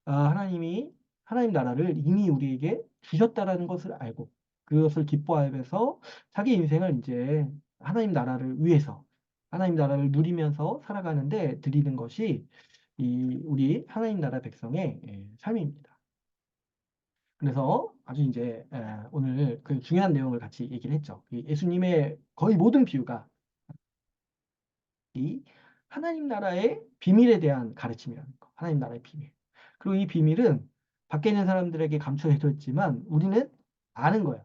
하나님이 하나님 나라를 이미 우리에게 주셨다라는 것을 알고 그것을 기뻐하면서 자기 인생을 이제 하나님 나라를 위해서 하나님 나라를 누리면서 살아가는데 드리는 것이 이 우리 하나님 나라 백성의 삶입니다. 그래서 아주 이제 오늘 그 중요한 내용을 같이 얘기를 했죠. 이 예수님의 거의 모든 비유가 이 하나님 나라의 비밀에 대한 가르침이라는 거. 하나님 나라의 비밀. 그리고 이 비밀은 밖에 있는 사람들에게 감춰져있지만 우리는 아는 거예요.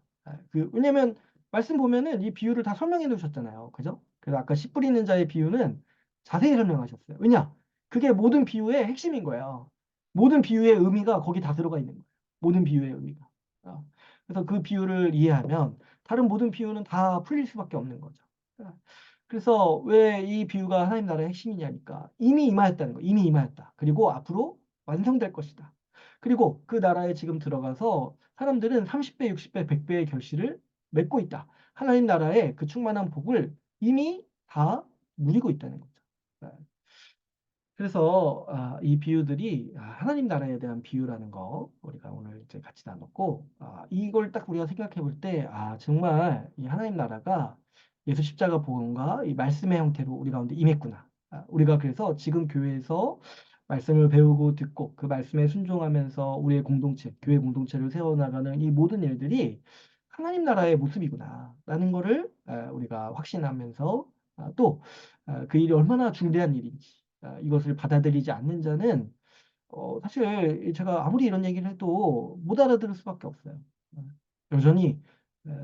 왜냐면 말씀 보면은 이 비유를 다 설명해 놓으셨잖아요. 그죠? 그래서 아까 씨 뿌리는 자의 비유는 자세히 설명하셨어요. 왜냐? 그게 모든 비유의 핵심인 거예요. 모든 비유의 의미가 거기 다 들어가 있는 거예요. 모든 비유의 의미가. 그래서 그 비유를 이해하면 다른 모든 비유는 다 풀릴 수밖에 없는 거죠. 그래서 왜 이 비유가 하나님 나라의 핵심이냐니까 이미 임하였다는 거. 이미 임하였다. 그리고 앞으로 완성될 것이다. 그리고 그 나라에 지금 들어가서 사람들은 30배, 60배, 100배의 결실을 맺고 있다. 하나님 나라의 그 충만한 복을 이미 다 누리고 있다는 거죠. 네. 그래서 이 비유들이 하나님 나라에 대한 비유라는 거 우리가 오늘 이제 같이 나눴고 이걸 딱 우리가 생각해 볼 때 정말 이 하나님 나라가 예수 십자가 복음과 이 말씀의 형태로 우리 가운데 임했구나. 우리가 그래서 지금 교회에서 말씀을 배우고 듣고 그 말씀에 순종하면서 우리의 공동체, 교회 공동체를 세워나가는 이 모든 일들이 하나님 나라의 모습이구나라는 거를 우리가 확신하면서 또 그 일이 얼마나 중대한 일인지 이것을 받아들이지 않는 자는 사실 제가 아무리 이런 얘기를 해도 못 알아들을 수밖에 없어요. 여전히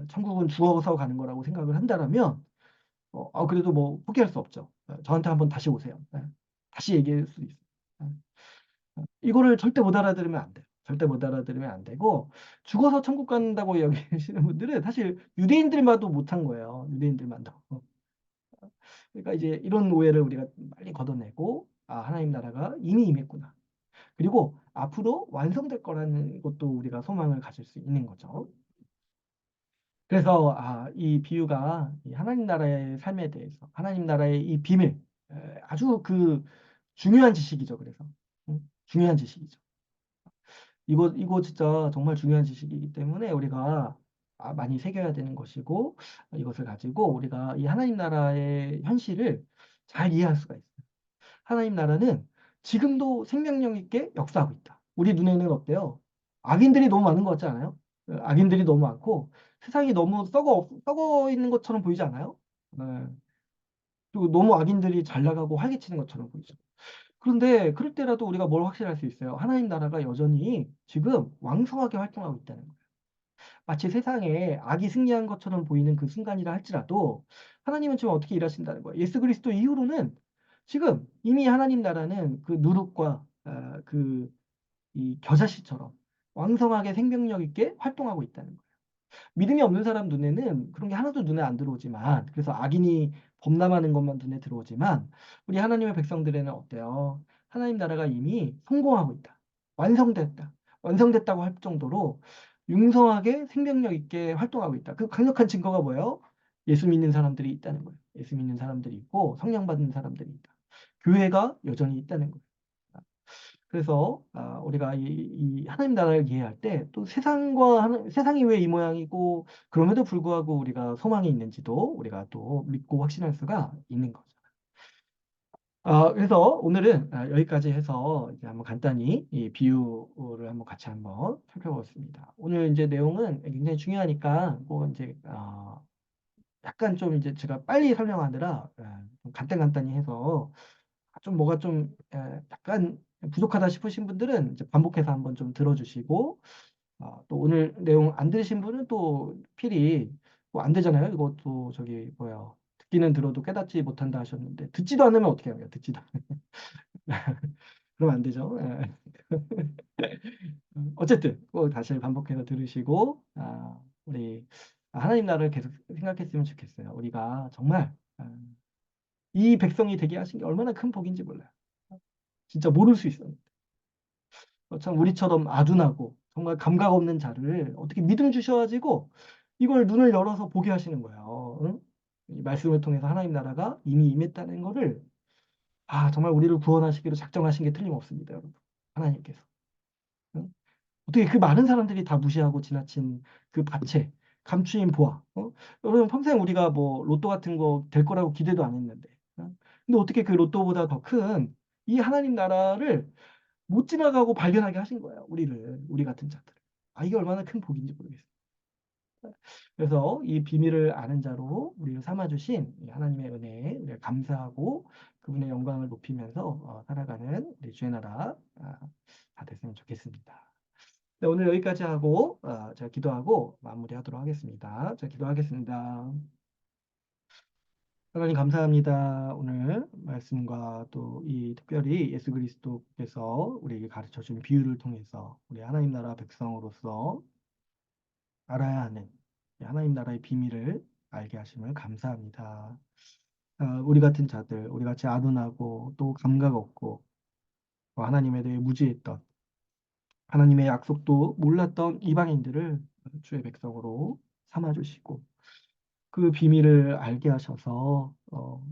천국은 죽어서 가는 거라고 생각을 한다라면 그래도 뭐 포기할 수 없죠. 저한테 한번 다시 오세요. 다시 얘기할 수 있어요. 이거를 절대 못 알아들으면 안 돼요. 절대 못 알아들으면 안 되고 죽어서 천국 간다고 여기시는 분들은 사실 유대인들만도 못한 거예요. 유대인들만도. 그러니까 이제 이런 오해를 우리가 빨리 걷어내고 하나님 나라가 이미 임했구나. 그리고 앞으로 완성될 거라는 것도 우리가 소망을 가질 수 있는 거죠. 그래서 이 비유가 이 하나님 나라의 삶에 대해서 하나님 나라의 이 비밀 아주 그 중요한 지식이죠. 그래서 중요한 지식이죠. 이거 진짜 정말 중요한 지식이기 때문에 우리가 많이 새겨야 되는 것이고 이것을 가지고 우리가 이 하나님 나라의 현실을 잘 이해할 수가 있어요. 하나님 나라는 지금도 생명력 있게 역사하고 있다. 우리 눈에는 어때요? 악인들이 너무 많은 것 같지 않아요? 악인들이 너무 많고 세상이 너무 썩어 있는 것처럼 보이지 않아요? 네. 그리고 너무 악인들이 잘 나가고 활개치는 것처럼 보이죠. 그런데 그럴 때라도 우리가 뭘 확실할 수 있어요? 하나님 나라가 여전히 지금 왕성하게 활동하고 있다는 거예요. 마치 세상에 악이 승리한 것처럼 보이는 그 순간이라 할지라도 하나님은 지금 어떻게 일하신다는 거예요. 예수 그리스도 이후로는 지금 이미 하나님 나라는 그 누룩과 이 겨자씨처럼 왕성하게 생명력 있게 활동하고 있다는 거예요. 믿음이 없는 사람 눈에는 그런 게 하나도 눈에 안 들어오지만 그래서 악인이 범람하는 것만 눈에 들어오지만 우리 하나님의 백성들에는 어때요? 하나님 나라가 이미 성공하고 있다. 완성됐다. 완성됐다고 할 정도로 융성하게 생명력 있게 활동하고 있다. 그 강력한 증거가 뭐예요? 예수 믿는 사람들이 있다는 거예요. 예수 믿는 사람들이 있고 성령 받는 사람들이 있다. 교회가 여전히 있다는 거예요. 그래서 우리가 이 하나님 나라를 이해할 때 또 세상이 왜 이 모양이고 그럼에도 불구하고 우리가 소망이 있는지도 우리가 또 믿고 확신할 수가 있는 거죠. 그래서 오늘은 여기까지 해서 이제 한번 간단히 이 비유를 한번 같이 한번 살펴보겠습니다. 오늘 이제 내용은 굉장히 중요하니까 뭐 이제 약간 좀 이제 제가 빨리 설명하느라 좀 간단히 해서 좀 뭐가 좀 약간 부족하다 싶으신 분들은 이제 반복해서 한번 좀 들어주시고 또 오늘 내용 안 들으신 분은 또 필히 뭐 안 되잖아요. 이것도 저기 뭐야 듣기는 들어도 깨닫지 못한다 하셨는데 듣지도 않으면 어떻게 해요? 듣지도 않으면 그러면 안 되죠. 어쨌든 꼭 다시 반복해서 들으시고 우리 하나님 나라를 계속 생각했으면 좋겠어요. 우리가 정말 이 백성이 되게 하신 게 얼마나 큰 복인지 몰라요. 진짜 모를 수 있었는데. 참 우리처럼 아둔하고 정말 감각 없는 자를 어떻게 믿음 주셔가지고 이걸 눈을 열어서 보게 하시는 거예요. 응? 이 말씀을 통해서 하나님 나라가 이미 임했다는 거를 정말 우리를 구원하시기로 작정하신 게 틀림없습니다, 여러분. 하나님께서. 응? 어떻게 그 많은 사람들이 다 무시하고 지나친 그 바체, 감추인 보화. 여러분 평생 우리가 뭐 로또 같은 거 될 거라고 기대도 안 했는데. 근데 어떻게 그 로또보다 더 큰 이 하나님 나라를 못 지나가고 발견하게 하신 거예요. 우리 같은 자들. 이게 얼마나 큰 복인지 모르겠어요. 그래서 이 비밀을 아는 자로 우리를 삼아주신 이 하나님의 은혜에 우리가 감사하고 그분의 영광을 높이면서 살아가는 우리 주의 나라 다 됐으면 좋겠습니다. 네, 오늘 여기까지 하고 제가 기도하고 마무리하도록 하겠습니다. 자, 기도하겠습니다. 하나님 감사합니다. 오늘 말씀과 또 이 특별히 예수 그리스도께서 우리에게 가르쳐 준 비유를 통해서 우리 하나님 나라 백성으로서 알아야 하는 이 하나님 나라의 비밀을 알게 하심을 감사합니다. 우리 같은 자들, 우리 같이 아둔하고 또 감각 없고 또 하나님에 대해 무지했던 하나님의 약속도 몰랐던 이방인들을 주의 백성으로 삼아주시고 그 비밀을 알게 하셔서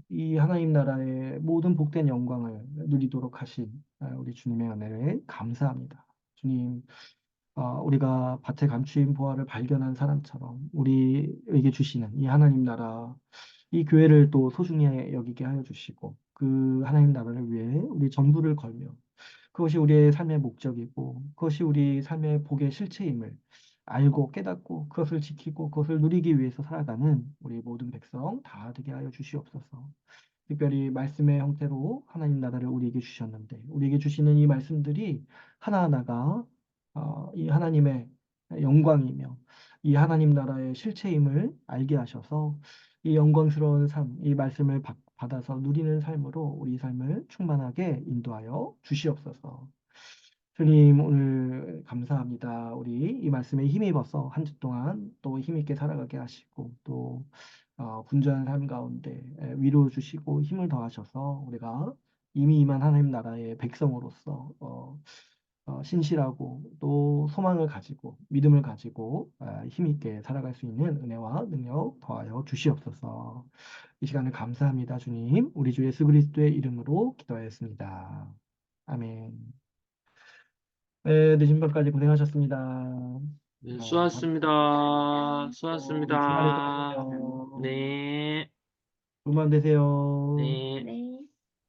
이 하나님 나라의 모든 복된 영광을 누리도록 하신 우리 주님의 은혜에 감사합니다. 주님, 우리가 밭에 감추인 보화를 발견한 사람처럼 우리에게 주시는 이 하나님 나라, 이 교회를 또 소중히 여기게 하여 주시고 그 하나님 나라를 위해 우리 전부를 걸며 그것이 우리의 삶의 목적이고 그것이 우리 삶의 복의 실체임을 알고 깨닫고 그것을 지키고 그것을 누리기 위해서 살아가는 우리 모든 백성 다 되게 하여 주시옵소서. 특별히 말씀의 형태로 하나님 나라를 우리에게 주셨는데 우리에게 주시는 이 말씀들이 하나하나가 이 하나님의 영광이며 이 하나님 나라의 실체임을 알게 하셔서 이 영광스러운 삶, 이 말씀을 받아서 누리는 삶으로 우리 삶을 충만하게 인도하여 주시옵소서. 주님, 오늘 감사합니다. 우리 이 말씀에 힘입어서 한 주 동안 또 힘있게 살아가게 하시고 또 분주한 삶 가운데 위로 주시고 힘을 더하셔서 우리가 이미 임한 하나님 나라의 백성으로서 신실하고 또 소망을 가지고 믿음을 가지고 힘있게 살아갈 수 있는 은혜와 능력 더하여 주시옵소서. 이 시간을 감사합니다, 주님. 우리 주 예수 그리스도의 이름으로 기도하였습니다. 아멘. 네, 늦은 밤까지 고생하셨습니다. 네, 다음 수고하셨습니다. 우리 주말에 또 수고하셨습니다. 봬요. 네, 좋은 밤 되세요. 네. 네.